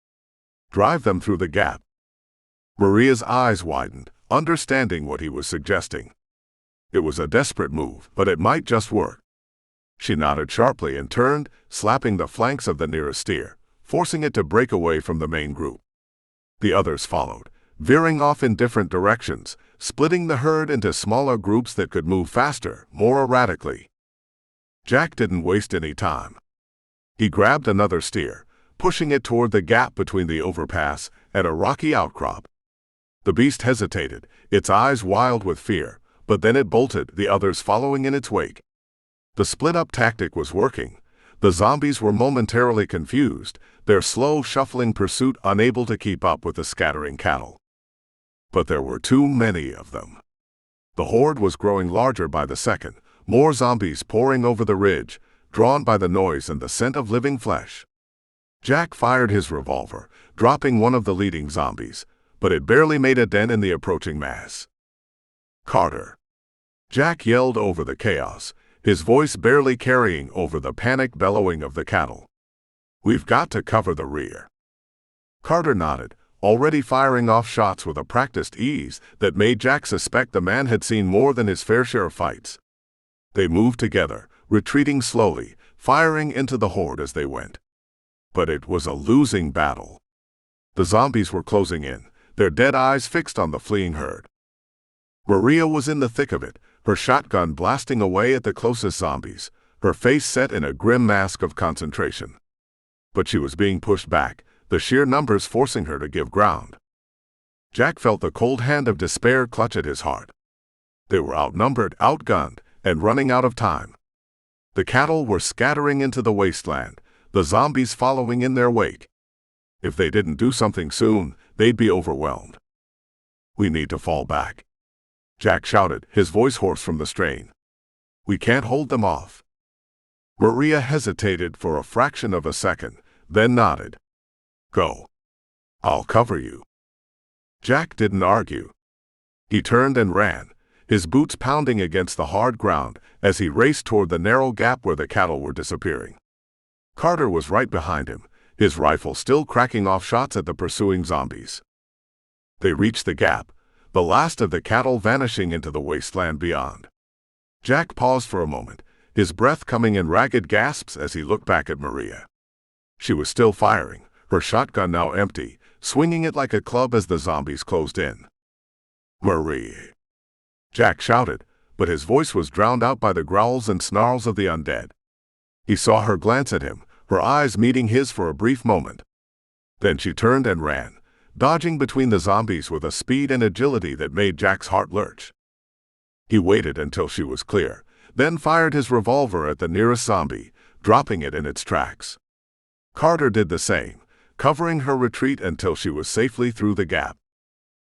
Drive them through the gap." Maria's eyes widened, understanding what he was suggesting. It was a desperate move, but it might just work. She nodded sharply and turned, slapping the flanks of the nearest steer, forcing it to break away from the main group. The others followed, veering off in different directions, splitting the herd into smaller groups that could move faster, more erratically. Jack didn't waste any time. He grabbed another steer, pushing it toward the gap between the overpass and a rocky outcrop. The beast hesitated, its eyes wild with fear, but then it bolted, the others following in its wake. The split-up tactic was working. The zombies were momentarily confused, their slow, shuffling pursuit unable to keep up with the scattering cattle. But there were too many of them. The horde was growing larger by the second, more zombies pouring over the ridge, drawn by the noise and the scent of living flesh. Jack fired his revolver, dropping one of the leading zombies, but it barely made a dent in the approaching mass. "Carter!" Jack yelled over the chaos, his voice barely carrying over the panicked bellowing of the cattle. "We've got to cover the rear." Carter nodded, already firing off shots with a practiced ease that made Jack suspect the man had seen more than his fair share of fights. They moved together, retreating slowly, firing into the horde as they went. But it was a losing battle. The zombies were closing in, their dead eyes fixed on the fleeing herd. Maria was in the thick of it, her shotgun blasting away at the closest zombies, her face set in a grim mask of concentration. But she was being pushed back, the sheer numbers forcing her to give ground. Jack felt the cold hand of despair clutch at his heart. They were outnumbered, outgunned, and running out of time. The cattle were scattering into the wasteland, the zombies following in their wake. If they didn't do something soon, they'd be overwhelmed. "We need to fall back," Jack shouted, his voice hoarse from the strain. "We can't hold them off." Maria hesitated for a fraction of a second, then nodded. "Go. I'll cover you." Jack didn't argue. He turned and ran, his boots pounding against the hard ground as he raced toward the narrow gap where the cattle were disappearing. Carter was right behind him, his rifle still cracking off shots at the pursuing zombies. They reached the gap, the last of the cattle vanishing into the wasteland beyond. Jack paused for a moment, his breath coming in ragged gasps as he looked back at Maria. She was still firing, her shotgun now empty, swinging it like a club as the zombies closed in. "Marie!" Jack shouted, but his voice was drowned out by the growls and snarls of the undead. He saw her glance at him, her eyes meeting his for a brief moment. Then she turned and ran, dodging between the zombies with a speed and agility that made Jack's heart lurch. He waited until she was clear, then fired his revolver at the nearest zombie, dropping it in its tracks. Carter did the same, covering her retreat until she was safely through the gap.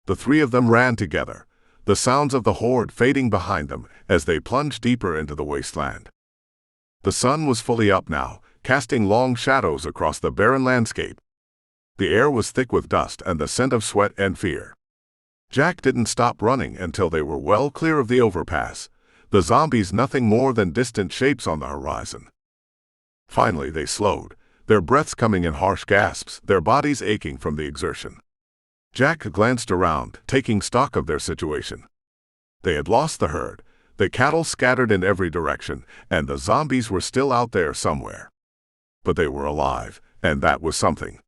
The three of them ran together, the sounds of the horde fading behind them as they plunged deeper into the wasteland. The sun was fully up now, casting long shadows across the barren landscape. The air was thick with dust and the scent of sweat and fear. Jack didn't stop running until they were well clear of the overpass, the zombies nothing more than distant shapes on the horizon. Finally they slowed, their breaths coming in harsh gasps, their bodies aching from the exertion. Jack glanced around, taking stock of their situation. They had lost the herd, the cattle scattered in every direction, and the zombies were still out there somewhere. But they were alive, and that was something.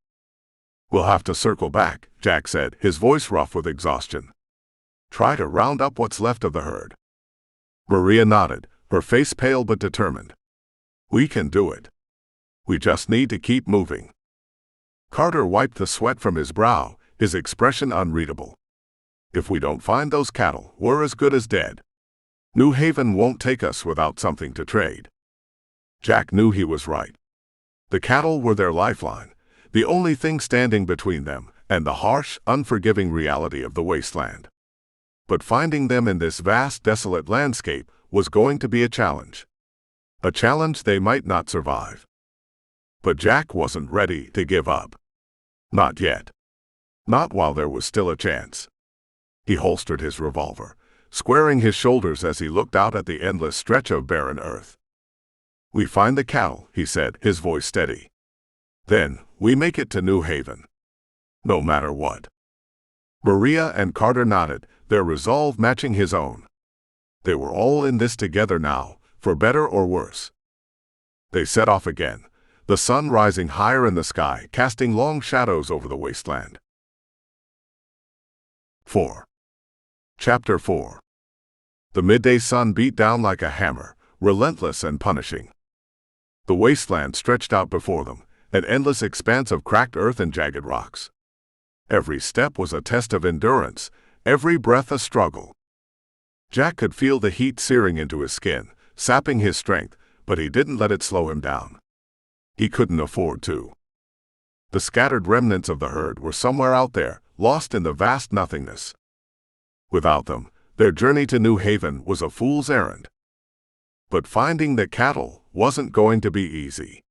"We'll have to circle back," Jack said, his voice rough with exhaustion. "Try to round up what's left of the herd." Maria nodded, her face pale but determined. "We can do it. We just need to keep moving." Carter wiped the sweat from his brow, his expression unreadable. "If we don't find those cattle, we're as good as dead. New Haven won't take us without something to trade." Jack knew he was right. The cattle were their lifeline, the only thing standing between them and the harsh, unforgiving reality of the wasteland. But finding them in this vast, desolate landscape was going to be a challenge. A challenge they might not survive. But Jack wasn't ready to give up. Not yet. Not while there was still a chance. He holstered his revolver, squaring his shoulders as he looked out at the endless stretch of barren earth. "We find the cattle," he said, his voice steady. "Then, we make it to New Haven. No matter what." Maria and Carter nodded, their resolve matching his own. They were all in this together now, for better or worse. They set off again, the sun rising higher in the sky, casting long shadows over the wasteland. 4. Chapter 4. The midday sun beat down like a hammer, relentless and punishing. The wasteland stretched out before them, an endless expanse of cracked earth and jagged rocks. Every step was a test of endurance, every breath a struggle. Jack could feel the heat searing into his skin, sapping his strength, but he didn't let it slow him down. He couldn't afford to. The scattered remnants of the herd were somewhere out there, lost in the vast nothingness. Without them, their journey to New Haven was a fool's errand. But finding the cattle wasn't going to be easy.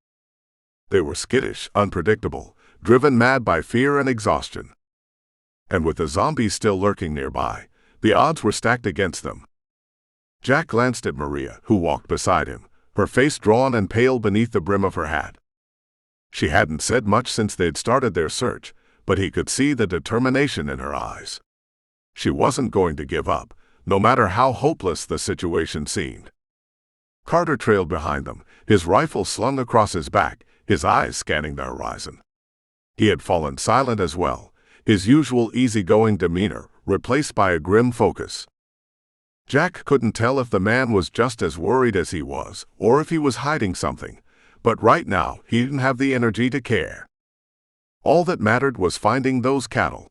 They were skittish, unpredictable, driven mad by fear and exhaustion. And with the zombies still lurking nearby, the odds were stacked against them. Jack glanced at Maria, who walked beside him, her face drawn and pale beneath the brim of her hat. She hadn't said much since they'd started their search, but he could see the determination in her eyes. She wasn't going to give up, no matter how hopeless the situation seemed. Carter trailed behind them, his rifle slung across his back, his eyes scanning the horizon. He had fallen silent as well, his usual easygoing demeanor replaced by a grim focus. Jack couldn't tell if the man was just as worried as he was, or if he was hiding something, but right now he didn't have the energy to care. All that mattered was finding those cattle.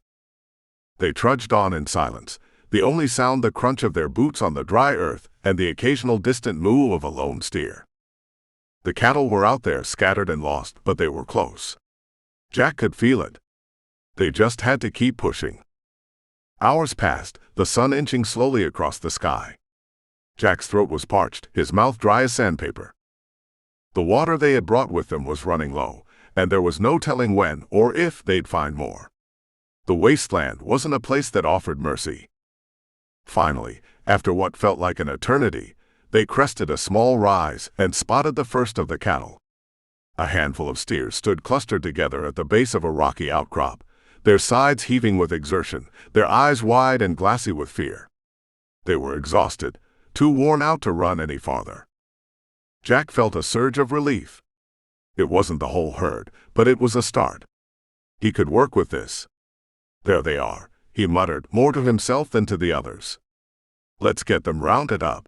They trudged on in silence, the only sound the crunch of their boots on the dry earth and the occasional distant moo of a lone steer. The cattle were out there scattered and lost, but they were close. Jack could feel it. They just had to keep pushing. Hours passed, the sun inching slowly across the sky. Jack's throat was parched, his mouth dry as sandpaper. The water they had brought with them was running low, and there was no telling when or if they'd find more. The wasteland wasn't a place that offered mercy. Finally, after what felt like an eternity, they crested a small rise and spotted the first of the cattle. A handful of steers stood clustered together at the base of a rocky outcrop, their sides heaving with exertion, their eyes wide and glassy with fear. They were exhausted, too worn out to run any farther. Jack felt a surge of relief. It wasn't the whole herd, but it was a start. He could work with this. "There they are," he muttered, more to himself than to the others. "Let's get them rounded up."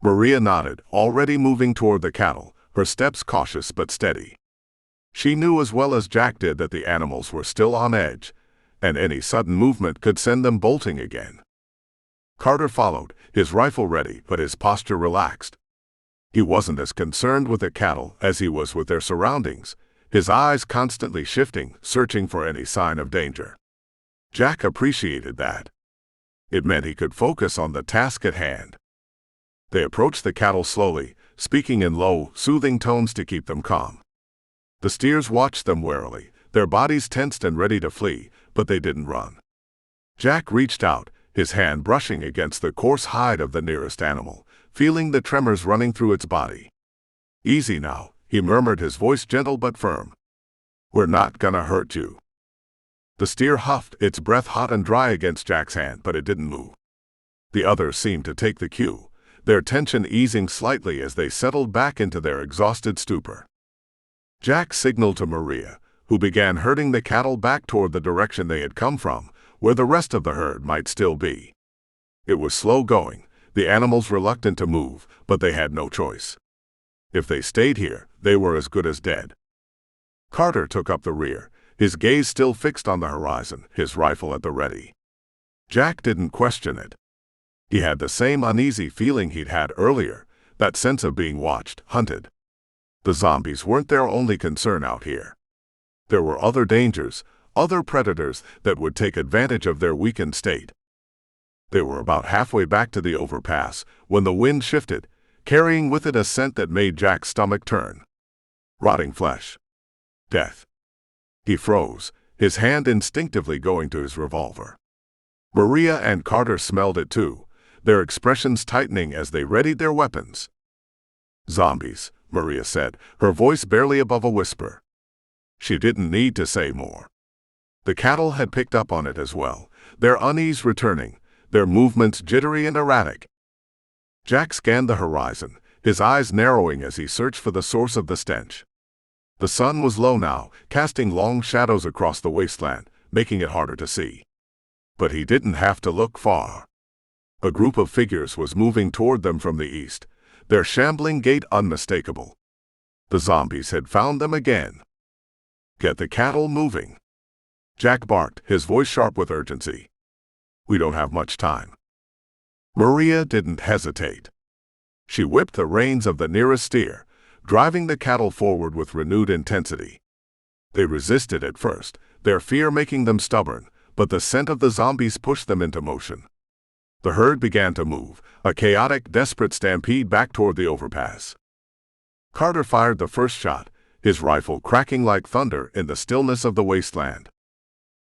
Maria nodded, already moving toward the cattle, her steps cautious but steady. She knew as well as Jack did that the animals were still on edge, and any sudden movement could send them bolting again. Carter followed, his rifle ready, but his posture relaxed. He wasn't as concerned with the cattle as he was with their surroundings, his eyes constantly shifting, searching for any sign of danger. Jack appreciated that. It meant he could focus on the task at hand. They approached the cattle slowly, speaking in low, soothing tones to keep them calm. The steers watched them warily, their bodies tensed and ready to flee, but they didn't run. Jack reached out, his hand brushing against the coarse hide of the nearest animal, feeling the tremors running through its body. "Easy now," he murmured, his voice gentle but firm. "We're not gonna hurt you." The steer huffed, its breath hot and dry against Jack's hand, but it didn't move. The others seemed to take the cue, their tension easing slightly as they settled back into their exhausted stupor. Jack signaled to Maria, who began herding the cattle back toward the direction they had come from, where the rest of the herd might still be. It was slow going, the animals reluctant to move, but they had no choice. If they stayed here, they were as good as dead. Carter took up the rear, his gaze still fixed on the horizon, his rifle at the ready. Jack didn't question it. He had the same uneasy feeling he'd had earlier, that sense of being watched, hunted. The zombies weren't their only concern out here. There were other dangers, other predators that would take advantage of their weakened state. They were about halfway back to the overpass when the wind shifted, carrying with it a scent that made Jack's stomach turn. Rotting flesh. Death. He froze, his hand instinctively going to his revolver. Maria and Carter smelled it too, their expressions tightening as they readied their weapons. "Zombies," Maria said, her voice barely above a whisper. She didn't need to say more. The cattle had picked up on it as well, their unease returning, their movements jittery and erratic. Jack scanned the horizon, his eyes narrowing as he searched for the source of the stench. The sun was low now, casting long shadows across the wasteland, making it harder to see. But he didn't have to look far. A group of figures was moving toward them from the east, their shambling gait unmistakable. The zombies had found them again. "Get the cattle moving," Jack barked, his voice sharp with urgency. "We don't have much time." Maria didn't hesitate. She whipped the reins of the nearest steer, driving the cattle forward with renewed intensity. They resisted at first, their fear making them stubborn, but the scent of the zombies pushed them into motion. The herd began to move, a chaotic, desperate stampede back toward the overpass. Carter fired the first shot, his rifle cracking like thunder in the stillness of the wasteland.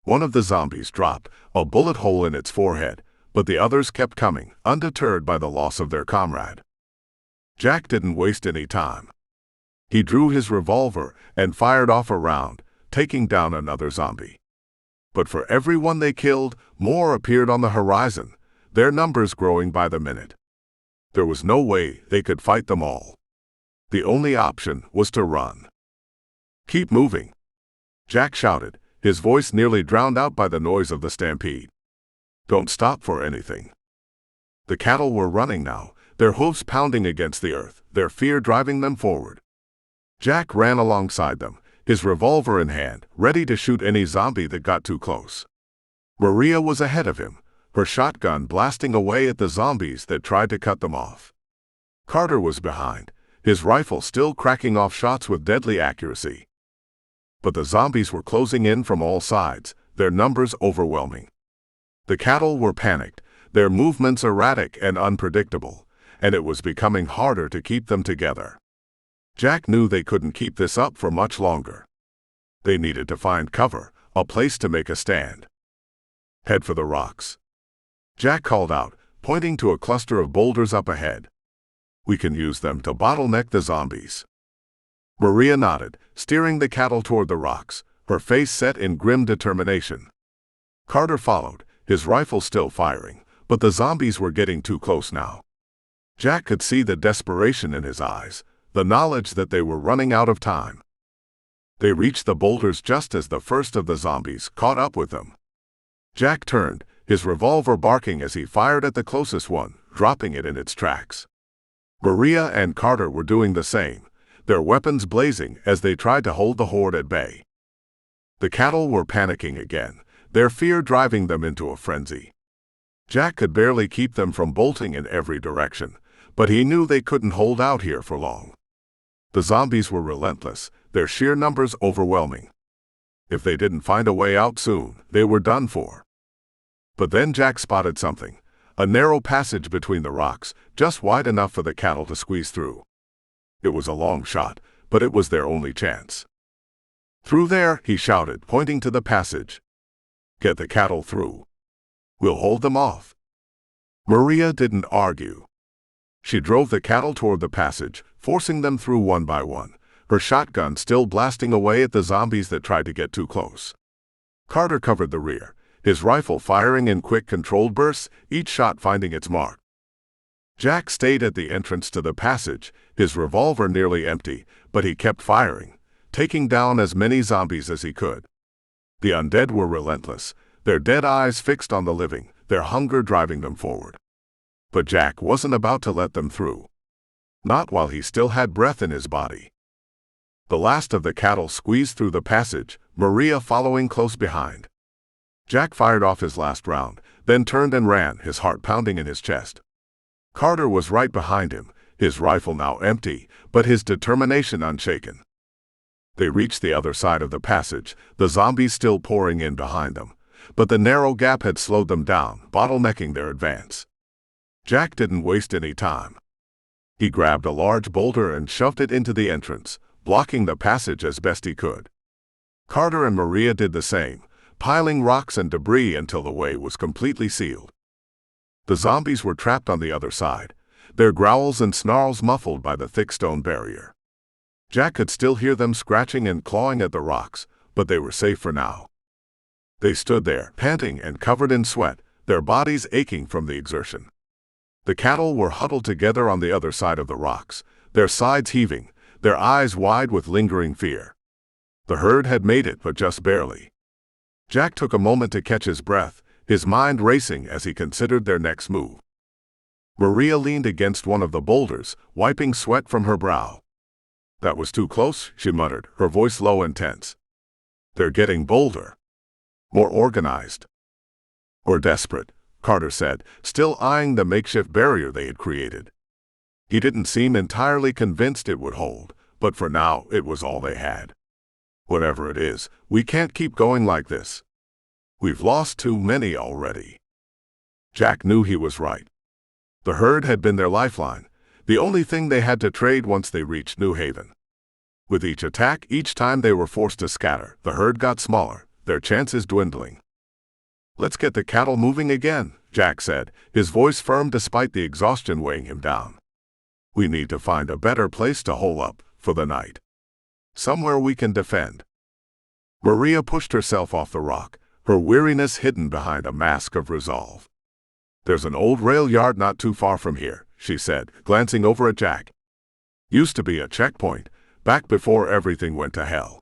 One of the zombies dropped, a bullet hole in its forehead, but the others kept coming, undeterred by the loss of their comrade. Jack didn't waste any time. He drew his revolver and fired off a round, taking down another zombie. But for every one they killed, more appeared on the horizon, their numbers growing by the minute. There was no way they could fight them all. The only option was to run. "Keep moving," Jack shouted, his voice nearly drowned out by the noise of the stampede. "Don't stop for anything." The cattle were running now, their hooves pounding against the earth, their fear driving them forward. Jack ran alongside them, his revolver in hand, ready to shoot any zombie that got too close. Maria was ahead of him, her shotgun blasting away at the zombies that tried to cut them off. Carter was behind, his rifle still cracking off shots with deadly accuracy. But the zombies were closing in from all sides, their numbers overwhelming. The cattle were panicked, their movements erratic and unpredictable, and it was becoming harder to keep them together. Jack knew they couldn't keep this up for much longer. They needed to find cover, a place to make a stand. "Head for the rocks," Jack called out, pointing to a cluster of boulders up ahead. "We can use them to bottleneck the zombies." Maria nodded, steering the cattle toward the rocks, her face set in grim determination. Carter followed, his rifle still firing, but the zombies were getting too close now. Jack could see the desperation in his eyes, the knowledge that they were running out of time. They reached the boulders just as the first of the zombies caught up with them. Jack turned, his revolver barking as he fired at the closest one, dropping it in its tracks. Maria and Carter were doing the same, their weapons blazing as they tried to hold the horde at bay. The cattle were panicking again, their fear driving them into a frenzy. Jack could barely keep them from bolting in every direction, but he knew they couldn't hold out here for long. The zombies were relentless, their sheer numbers overwhelming. If they didn't find a way out soon, they were done for. But then Jack spotted something, a narrow passage between the rocks, just wide enough for the cattle to squeeze through. It was a long shot, but it was their only chance. "Through there," he shouted, pointing to the passage. "Get the cattle through. We'll hold them off." Maria didn't argue. She drove the cattle toward the passage, forcing them through one by one, her shotgun still blasting away at the zombies that tried to get too close. Carter covered the rear, his rifle firing in quick controlled bursts, each shot finding its mark. Jack stayed at the entrance to the passage, his revolver nearly empty, but he kept firing, taking down as many zombies as he could. The undead were relentless, their dead eyes fixed on the living, their hunger driving them forward. But Jack wasn't about to let them through. Not while he still had breath in his body. The last of the cattle squeezed through the passage, Maria following close behind. Jack fired off his last round, then turned and ran, his heart pounding in his chest. Carter was right behind him, his rifle now empty, but his determination unshaken. They reached the other side of the passage, the zombies still pouring in behind them, but the narrow gap had slowed them down, bottlenecking their advance. Jack didn't waste any time. He grabbed a large boulder and shoved it into the entrance, blocking the passage as best he could. Carter and Maria did the same, piling rocks and debris until the way was completely sealed. The zombies were trapped on the other side, their growls and snarls muffled by the thick stone barrier. Jack could still hear them scratching and clawing at the rocks, but they were safe for now. They stood there, panting and covered in sweat, their bodies aching from the exertion. The cattle were huddled together on the other side of the rocks, their sides heaving, their eyes wide with lingering fear. The herd had made it, but just barely. Jack took a moment to catch his breath, his mind racing as he considered their next move. Maria leaned against one of the boulders, wiping sweat from her brow. "That was too close," she muttered, her voice low and tense. "They're getting bolder. More organized." "Or desperate," Carter said, still eyeing the makeshift barrier they had created. He didn't seem entirely convinced it would hold, but for now it was all they had. "Whatever it is, we can't keep going like this. We've lost too many already." Jack knew he was right. The herd had been their lifeline, the only thing they had to trade once they reached New Haven. With each attack, each time they were forced to scatter, the herd got smaller, their chances dwindling. "Let's get the cattle moving again," Jack said, his voice firm despite the exhaustion weighing him down. "We need to find a better place to hole up for the night. Somewhere we can defend." Maria pushed herself off the rock, her weariness hidden behind a mask of resolve. "There's an old rail yard not too far from here," she said, glancing over at Jack. "Used to be a checkpoint, back before everything went to hell.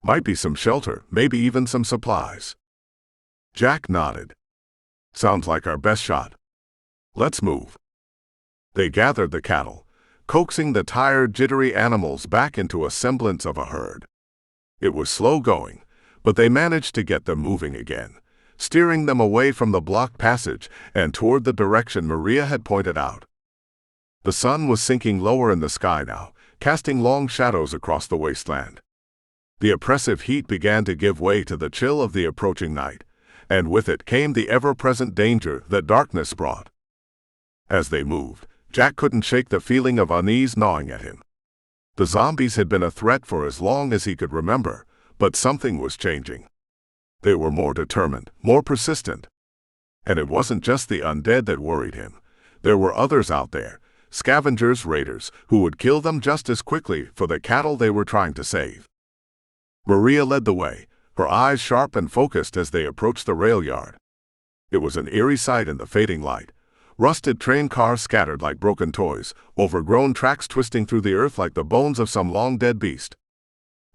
Might be some shelter, maybe even some supplies." Jack nodded. "Sounds like our best shot. Let's move." They gathered the cattle, coaxing the tired, jittery animals back into a semblance of a herd. It was slow going, but they managed to get them moving again, steering them away from the blocked passage and toward the direction Maria had pointed out. The sun was sinking lower in the sky now, casting long shadows across the wasteland. The oppressive heat began to give way to the chill of the approaching night, and with it came the ever-present danger that darkness brought. As they moved, Jack couldn't shake the feeling of unease gnawing at him. The zombies had been a threat for as long as he could remember, but something was changing. They were more determined, more persistent. And it wasn't just the undead that worried him. There were others out there, scavengers, raiders, who would kill them just as quickly for the cattle they were trying to save. Maria led the way, her eyes sharp and focused as they approached the rail yard. It was an eerie sight in the fading light. Rusted train cars scattered like broken toys, overgrown tracks twisting through the earth like the bones of some long-dead beast.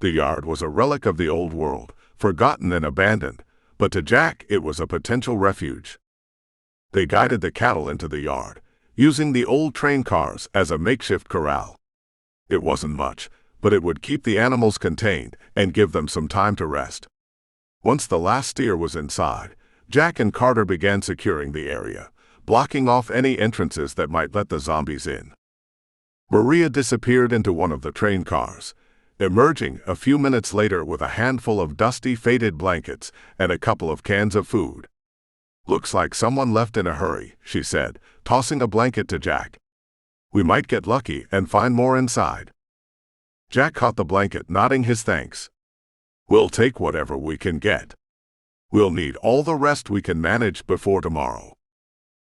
The yard was a relic of the old world, forgotten and abandoned, but to Jack it was a potential refuge. They guided the cattle into the yard, using the old train cars as a makeshift corral. It wasn't much, but it would keep the animals contained and give them some time to rest. Once the last steer was inside, Jack and Carter began securing the area, blocking off any entrances that might let the zombies in. Maria disappeared into one of the train cars, emerging a few minutes later with a handful of dusty, faded blankets and a couple of cans of food. "Looks like someone left in a hurry," she said, tossing a blanket to Jack. "We might get lucky and find more inside." Jack caught the blanket, nodding his thanks. "We'll take whatever we can get. We'll need all the rest we can manage before tomorrow."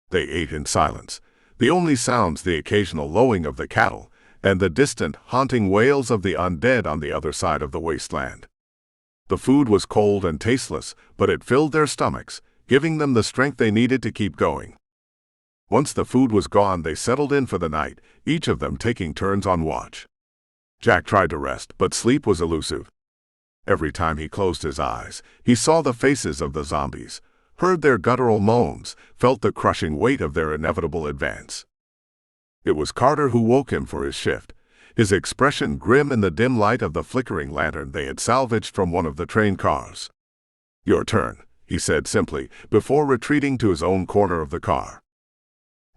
They ate in silence, the only sounds the occasional lowing of the cattle and the distant, haunting wails of the undead on the other side of the wasteland. The food was cold and tasteless, but it filled their stomachs, giving them the strength they needed to keep going. Once the food was gone, they settled in for the night, each of them taking turns on watch. Jack tried to rest, but sleep was elusive. Every time he closed his eyes, he saw the faces of the zombies, heard their guttural moans, felt the crushing weight of their inevitable advance. It was Carter who woke him for his shift, his expression grim in the dim light of the flickering lantern they had salvaged from one of the train cars. "Your turn," he said simply, before retreating to his own corner of the car.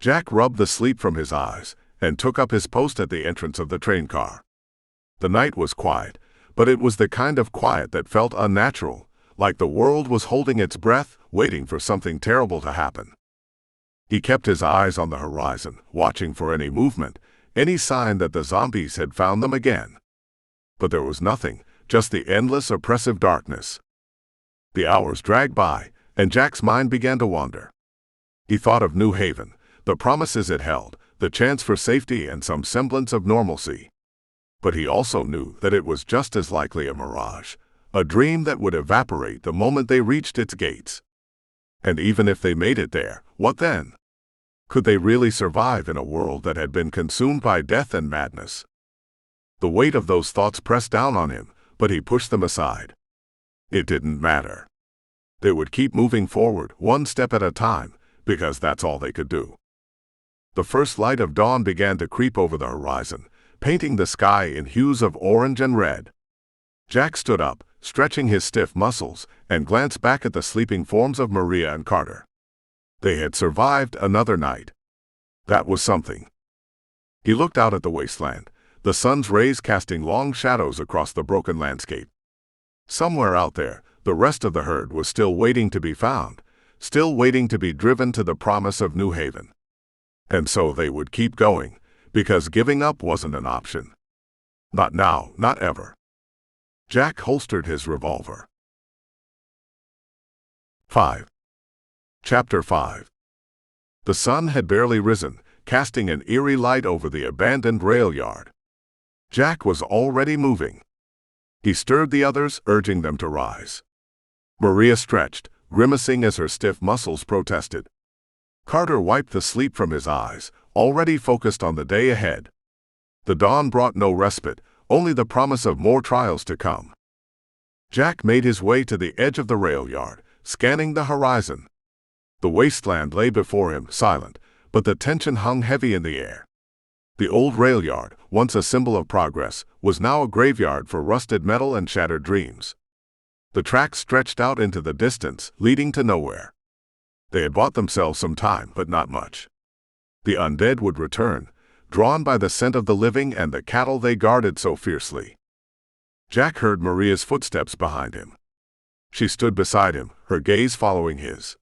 Jack rubbed the sleep from his eyes and took up his post at the entrance of the train car. The night was quiet, but it was the kind of quiet that felt unnatural, like the world was holding its breath, waiting for something terrible to happen. He kept his eyes on the horizon, watching for any movement, any sign that the zombies had found them again. But there was nothing, just the endless, oppressive darkness. The hours dragged by, and Jack's mind began to wander. He thought of New Haven, the promises it held, the chance for safety and some semblance of normalcy. But he also knew that it was just as likely a mirage, a dream that would evaporate the moment they reached its gates. And even if they made it there, what then? Could they really survive in a world that had been consumed by death and madness? The weight of those thoughts pressed down on him, but he pushed them aside. It didn't matter. They would keep moving forward, one step at a time, because that's all they could do. The first light of dawn began to creep over the horizon, painting the sky in hues of orange and red. Jack stood up, stretching his stiff muscles, and glanced back at the sleeping forms of Maria and Carter. They had survived another night. That was something. He looked out at the wasteland, the sun's rays casting long shadows across the broken landscape. Somewhere out there, the rest of the herd was still waiting to be found, still waiting to be driven to the promise of New Haven. And so they would keep going, because giving up wasn't an option. Not now, not ever. Jack holstered his revolver. 5. Chapter 5. The sun had barely risen, casting an eerie light over the abandoned rail yard. Jack was already moving. He stirred the others, urging them to rise. Maria stretched, grimacing as her stiff muscles protested. Carter wiped the sleep from his eyes, already focused on the day ahead. The dawn brought no respite, only the promise of more trials to come. Jack made his way to the edge of the rail yard, scanning the horizon. The wasteland lay before him, silent, but the tension hung heavy in the air. The old rail yard, once a symbol of progress, was now a graveyard for rusted metal and shattered dreams. The tracks stretched out into the distance, leading to nowhere. They had bought themselves some time, but not much. The undead would return, drawn by the scent of the living and the cattle they guarded so fiercely. Jack heard Maria's footsteps behind him. She stood beside him, her gaze following his.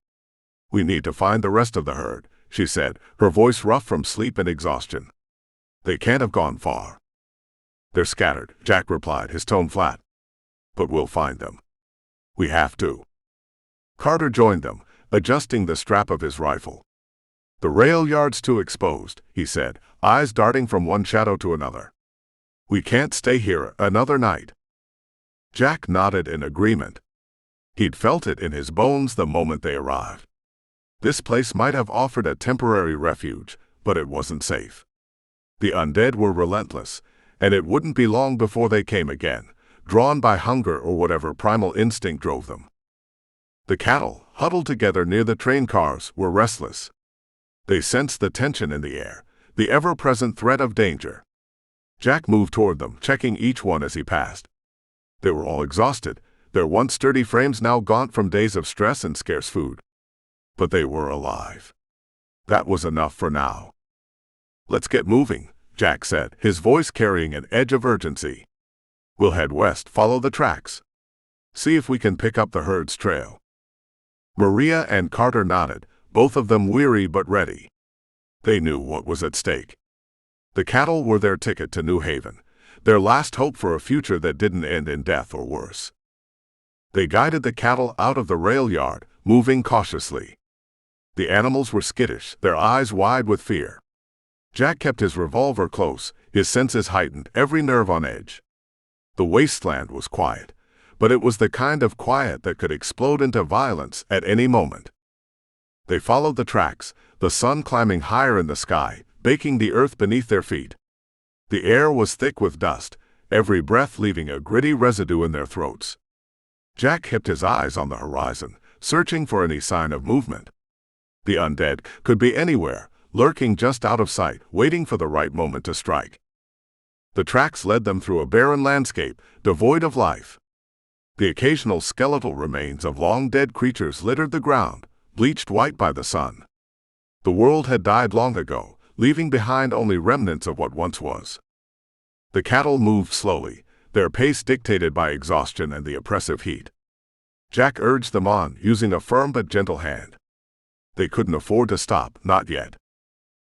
"We need to find the rest of the herd," she said, her voice rough from sleep and exhaustion. "They can't have gone far." "They're scattered," Jack replied, his tone flat. "But we'll find them. We have to." Carter joined them, adjusting the strap of his rifle. "The rail yard's too exposed," he said, eyes darting from one shadow to another. "We can't stay here another night." Jack nodded in agreement. He'd felt it in his bones the moment they arrived. This place might have offered a temporary refuge, but it wasn't safe. The undead were relentless, and it wouldn't be long before they came again, drawn by hunger or whatever primal instinct drove them. The cattle, huddled together near the train cars, were restless. They sensed the tension in the air, the ever-present threat of danger. Jack moved toward them, checking each one as he passed. They were all exhausted, their once sturdy frames now gaunt from days of stress and scarce food. But they were alive. That was enough for now. "Let's get moving," Jack said, his voice carrying an edge of urgency. "We'll head west, follow the tracks. See if we can pick up the herd's trail." Maria and Carter nodded, both of them weary but ready. They knew what was at stake. The cattle were their ticket to New Haven, their last hope for a future that didn't end in death or worse. They guided the cattle out of the rail yard, moving cautiously. The animals were skittish, their eyes wide with fear. Jack kept his revolver close, his senses heightened, every nerve on edge. The wasteland was quiet, but it was the kind of quiet that could explode into violence at any moment. They followed the tracks, the sun climbing higher in the sky, baking the earth beneath their feet. The air was thick with dust, every breath leaving a gritty residue in their throats. Jack kept his eyes on the horizon, searching for any sign of movement. The undead could be anywhere, lurking just out of sight, waiting for the right moment to strike. The tracks led them through a barren landscape, devoid of life. The occasional skeletal remains of long-dead creatures littered the ground, bleached white by the sun. The world had died long ago, leaving behind only remnants of what once was. The cattle moved slowly, their pace dictated by exhaustion and the oppressive heat. Jack urged them on, using a firm but gentle hand. They couldn't afford to stop, not yet.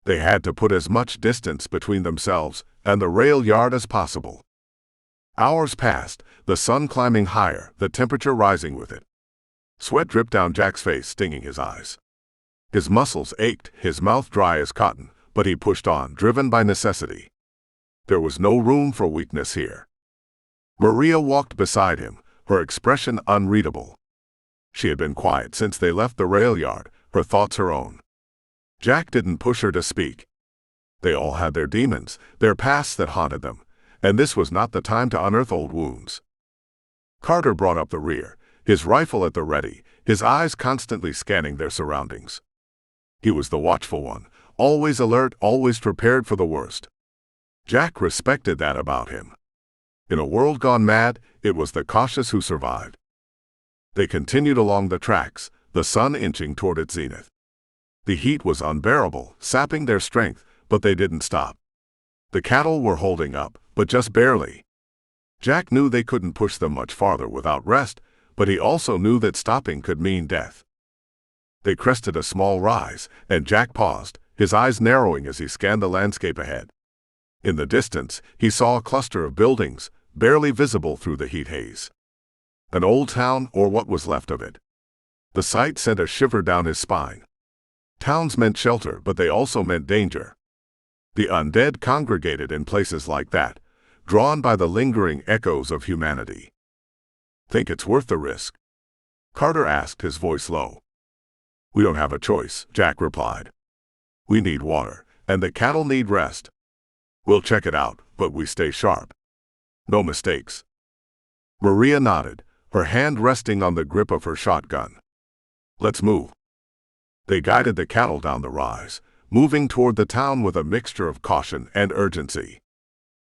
They had to put as much distance between themselves and the rail yard as possible. Hours passed, the sun climbing higher, the temperature rising with it. Sweat dripped down Jack's face, stinging his eyes. His muscles ached, his mouth dry as cotton, but he pushed on, driven by necessity. There was no room for weakness here. Maria walked beside him, her expression unreadable. She had been quiet since they left the rail yard, her thoughts her own. Jack didn't push her to speak. They all had their demons, their pasts that haunted them, and this was not the time to unearth old wounds. Carter brought up the rear, his rifle at the ready, his eyes constantly scanning their surroundings. He was the watchful one, always alert, always prepared for the worst. Jack respected that about him. In a world gone mad, it was the cautious who survived. They continued along the tracks, the sun inching toward its zenith. The heat was unbearable, sapping their strength, but they didn't stop. The cattle were holding up, but just barely. Jack knew they couldn't push them much farther without rest, but he also knew that stopping could mean death. They crested a small rise, and Jack paused, his eyes narrowing as he scanned the landscape ahead. In the distance, he saw a cluster of buildings, barely visible through the heat haze. An old town, or what was left of it. The sight sent a shiver down his spine. Towns meant shelter, but they also meant danger. The undead congregated in places like that, drawn by the lingering echoes of humanity. "Think it's worth the risk?" Carter asked, his voice low. "We don't have a choice," Jack replied. "We need water, and the cattle need rest. We'll check it out, but we stay sharp. No mistakes." Maria nodded, her hand resting on the grip of her shotgun. "Let's move." They guided the cattle down the rise, moving toward the town with a mixture of caution and urgency.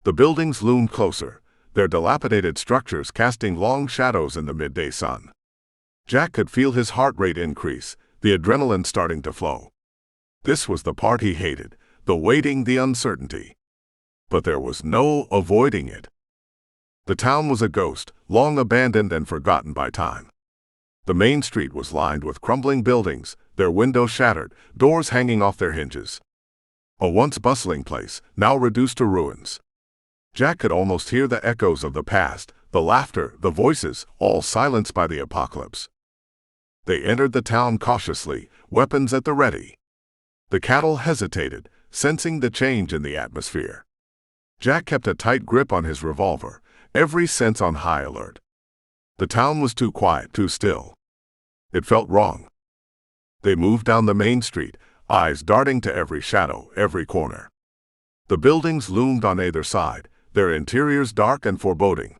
The buildings loomed closer, their dilapidated structures casting long shadows in the midday sun. Jack could feel his heart rate increase, the adrenaline starting to flow. This was the part he hated, the waiting, the uncertainty. But there was no avoiding it. The town was a ghost, long abandoned and forgotten by time. The main street was lined with crumbling buildings, their windows shattered, doors hanging off their hinges. A once bustling place, now reduced to ruins. Jack could almost hear the echoes of the past, the laughter, the voices, all silenced by the apocalypse. They entered the town cautiously, weapons at the ready. The cattle hesitated, sensing the change in the atmosphere. Jack kept a tight grip on his revolver, every sense on high alert. The town was too quiet, too still. It felt wrong. They moved down the main street, eyes darting to every shadow, every corner. The buildings loomed on either side, their interiors dark and foreboding.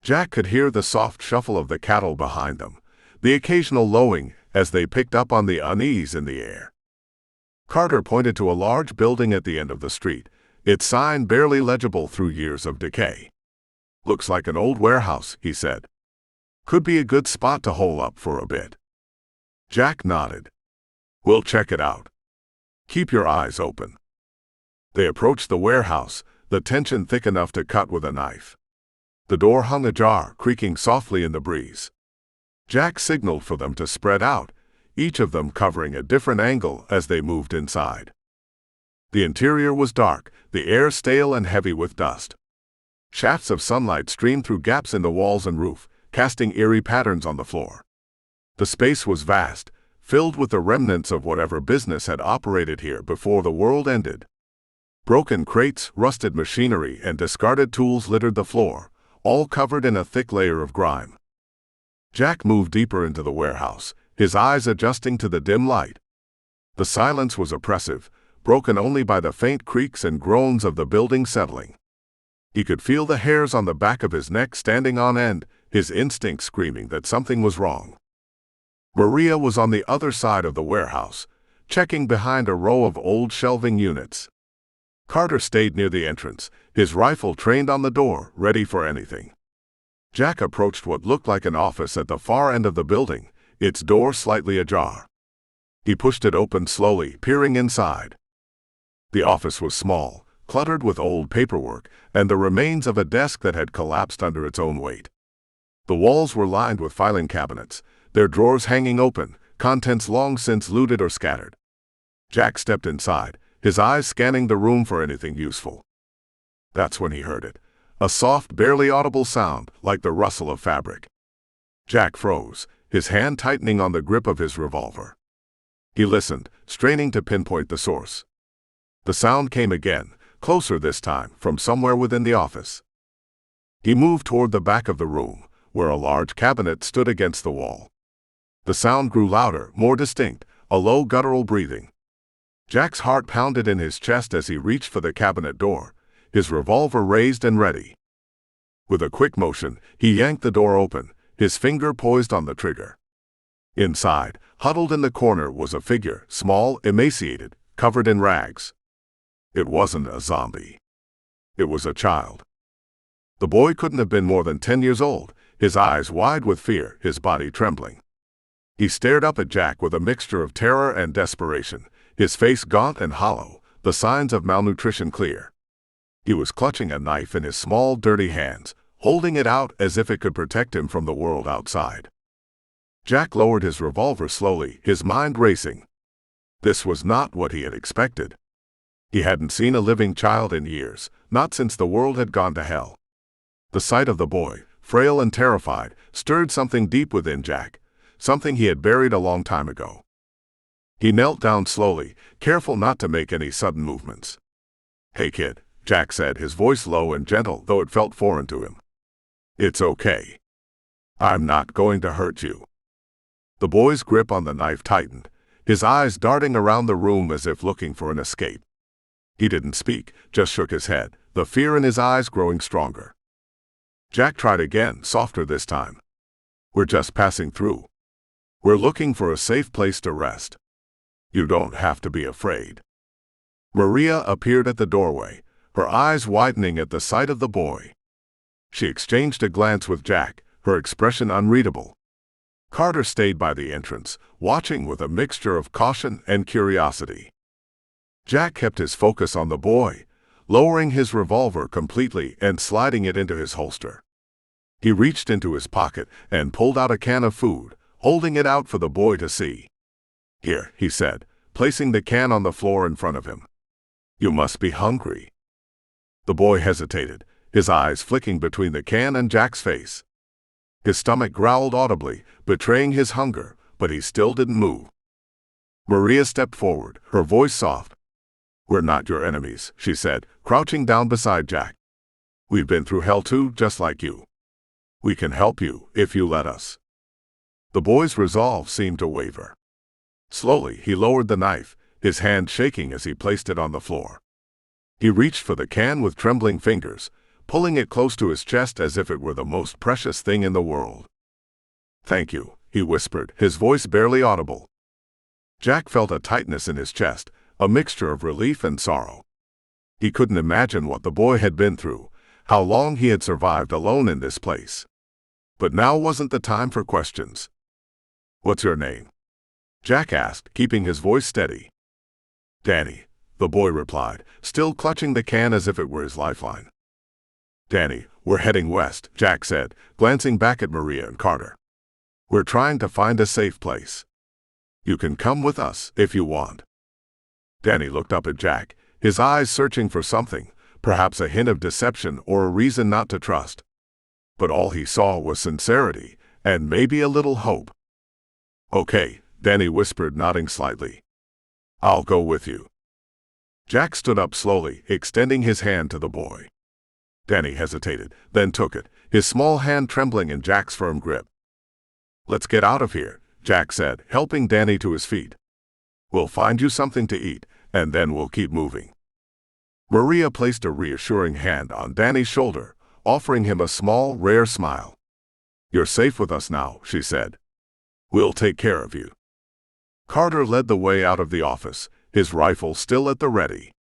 Jack could hear the soft shuffle of the cattle behind them, the occasional lowing as they picked up on the unease in the air. Carter pointed to a large building at the end of the street, its sign barely legible through years of decay. "Looks like an old warehouse," he said. Could be a good spot to hole up for a bit. Jack nodded. We'll check it out. Keep your eyes open. They approached the warehouse, the tension thick enough to cut with a knife. The door hung ajar, creaking softly in the breeze. Jack signaled for them to spread out, each of them covering a different angle as they moved inside. The interior was dark, the air stale and heavy with dust. Shafts of sunlight streamed through gaps in the walls and roof, casting eerie patterns on the floor. The space was vast, filled with the remnants of whatever business had operated here before the world ended. Broken crates, rusted machinery, and discarded tools littered the floor, all covered in a thick layer of grime. Jack moved deeper into the warehouse, his eyes adjusting to the dim light. The silence was oppressive, broken only by the faint creaks and groans of the building settling. He could feel the hairs on the back of his neck standing on end, his instincts screaming that something was wrong. Maria was on the other side of the warehouse, checking behind a row of old shelving units. Carter stayed near the entrance, his rifle trained on the door, ready for anything. Jack approached what looked like an office at the far end of the building, its door slightly ajar. He pushed it open slowly, peering inside. The office was small, cluttered with old paperwork and the remains of a desk that had collapsed under its own weight. The walls were lined with filing cabinets, their drawers hanging open, contents long since looted or scattered. Jack stepped inside, his eyes scanning the room for anything useful. That's when he heard it, a soft, barely audible sound, like the rustle of fabric. Jack froze, his hand tightening on the grip of his revolver. He listened, straining to pinpoint the source. The sound came again, closer this time, from somewhere within the office. He moved toward the back of the room, where a large cabinet stood against the wall. The sound grew louder, more distinct, a low guttural breathing. Jack's heart pounded in his chest as he reached for the cabinet door, his revolver raised and ready. With a quick motion, he yanked the door open, his finger poised on the trigger. Inside, huddled in the corner, was a figure, small, emaciated, covered in rags. It wasn't a zombie. It was a child. The boy couldn't have been more than 10 years old, his eyes wide with fear, his body trembling. He stared up at Jack with a mixture of terror and desperation, his face gaunt and hollow, the signs of malnutrition clear. He was clutching a knife in his small, dirty hands, holding it out as if it could protect him from the world outside. Jack lowered his revolver slowly, his mind racing. This was not what he had expected. He hadn't seen a living child in years, not since the world had gone to hell. The sight of the boy, frail and terrified, stirred something deep within Jack, something he had buried a long time ago. He knelt down slowly, careful not to make any sudden movements. "Hey kid," Jack said, his voice low and gentle, though it felt foreign to him. "It's okay. I'm not going to hurt you." The boy's grip on the knife tightened, his eyes darting around the room as if looking for an escape. He didn't speak, just shook his head, the fear in his eyes growing stronger. Jack tried again, softer this time. "We're just passing through. We're looking for a safe place to rest. You don't have to be afraid." Maria appeared at the doorway, her eyes widening at the sight of the boy. She exchanged a glance with Jack, her expression unreadable. Carter stayed by the entrance, watching with a mixture of caution and curiosity. Jack kept his focus on the boy, lowering his revolver completely and sliding it into his holster. He reached into his pocket and pulled out a can of food, holding it out for the boy to see. "Here," he said, placing the can on the floor in front of him. "You must be hungry." The boy hesitated, his eyes flicking between the can and Jack's face. His stomach growled audibly, betraying his hunger, but he still didn't move. Maria stepped forward, her voice soft. "We're not your enemies," she said, crouching down beside Jack. "We've been through hell too, just like you. We can help you, if you let us." The boy's resolve seemed to waver. Slowly, he lowered the knife, his hand shaking as he placed it on the floor. He reached for the can with trembling fingers, pulling it close to his chest as if it were the most precious thing in the world. "Thank you," he whispered, his voice barely audible. Jack felt a tightness in his chest, a mixture of relief and sorrow. He couldn't imagine what the boy had been through, how long he had survived alone in this place. But now wasn't the time for questions. "What's your name?" Jack asked, keeping his voice steady. "Danny," the boy replied, still clutching the can as if it were his lifeline. "Danny, we're heading west," Jack said, glancing back at Maria and Carter. "We're trying to find a safe place. You can come with us if you want." Danny looked up at Jack, his eyes searching for something, perhaps a hint of deception or a reason not to trust. But all he saw was sincerity, and maybe a little hope. "Okay," Danny whispered, nodding slightly. "I'll go with you." Jack stood up slowly, extending his hand to the boy. Danny hesitated, then took it, his small hand trembling in Jack's firm grip. "Let's get out of here," Jack said, helping Danny to his feet. "We'll find you something to eat, and then we'll keep moving." Maria placed a reassuring hand on Danny's shoulder, offering him a small, rare smile. "You're safe with us now," she said. "We'll take care of you." Carter led the way out of the office, his rifle still at the ready.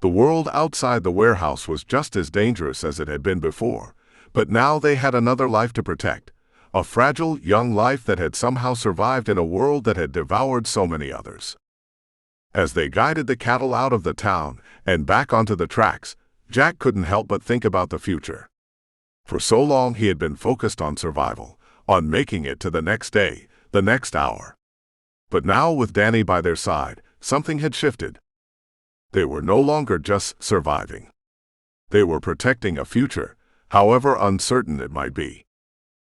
The world outside the warehouse was just as dangerous as it had been before, but now they had another life to protect, a fragile, young life that had somehow survived in a world that had devoured so many others. As they guided the cattle out of the town and back onto the tracks, Jack couldn't help but think about the future. For so long he had been focused on survival, on making it to the next day, the next hour. But now with Danny by their side, something had shifted. They were no longer just surviving. They were protecting a future, however uncertain it might be.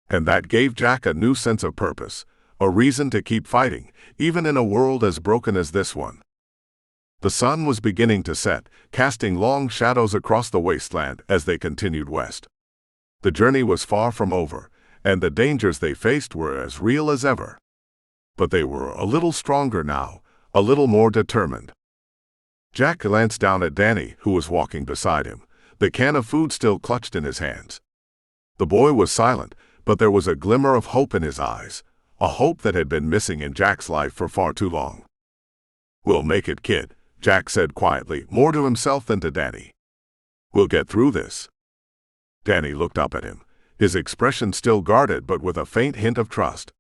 And that gave Jack a new sense of purpose, a reason to keep fighting, even in a world as broken as this one. The sun was beginning to set, casting long shadows across the wasteland as they continued west. The journey was far from over, and the dangers they faced were as real as ever. But they were a little stronger now, a little more determined. Jack glanced down at Danny, who was walking beside him, the can of food still clutched in his hands. The boy was silent, but there was a glimmer of hope in his eyes, a hope that had been missing in Jack's life for far too long. "We'll make it, kid," Jack said quietly, more to himself than to Danny. "We'll get through this." Danny looked up at him, his expression still guarded but with a faint hint of trust.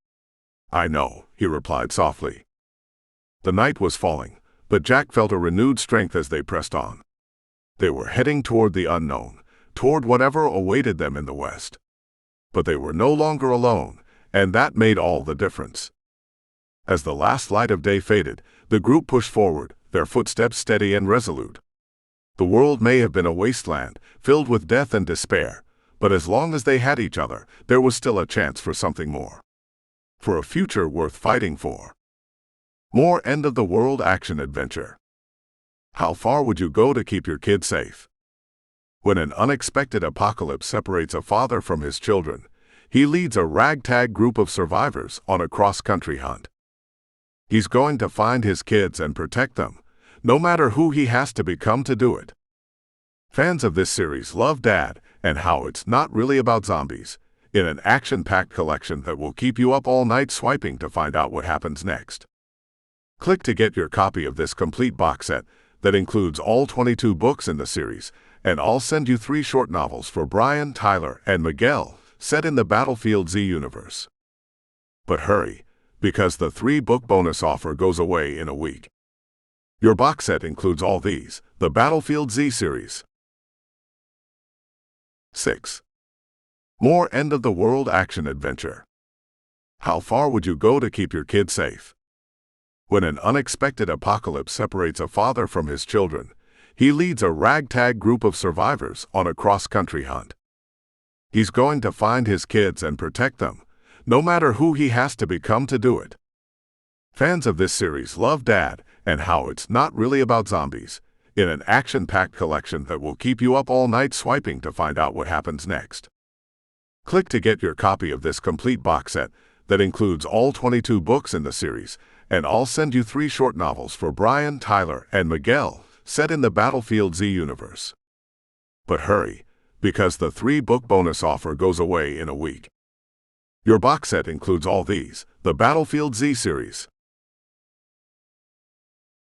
"I know," he replied softly. The night was falling, but Jack felt a renewed strength as they pressed on. They were heading toward the unknown, toward whatever awaited them in the west. But they were no longer alone, and that made all the difference. As the last light of day faded, the group pushed forward, their footsteps steady and resolute. The world may have been a wasteland, filled with death and despair, but as long as they had each other, there was still a chance for something more. For a future worth fighting for. More end-of-the-world action-adventure. How far would you go to keep your kids safe? When an unexpected apocalypse separates a father from his children, he leads a ragtag group of survivors on a cross-country hunt. He's going to find his kids and protect them, no matter who he has to become to do it. Fans of this series love Dad and how it's not really about zombies, in an action-packed collection that will keep you up all night swiping to find out what happens next. Click to get your copy of this complete box set that includes all 22 books in the series, and I'll send you 3 short novels for Brian, Tyler, and Miguel, set in the Battlefield Z universe. But hurry, because the 3-book bonus offer goes away in a week. Your box set includes all these, the Battlefield Z series. 6. More end-of-the-world action-adventure. How far would you go to keep your kids safe? When an unexpected apocalypse separates a father from his children, he leads a ragtag group of survivors on a cross-country hunt. He's going to find his kids and protect them, no matter who he has to become to do it. Fans of this series love Dad and how it's not really about zombies, in an action-packed collection that will keep you up all night swiping to find out what happens next. Click to get your copy of this complete box set that includes all 22 books in the series, and I'll send you 3 short novels for Brian, Tyler, and Miguel, set in the Battlefield Z universe. But hurry, because the 3-book bonus offer goes away in a week. Your box set includes all these, the Battlefield Z series.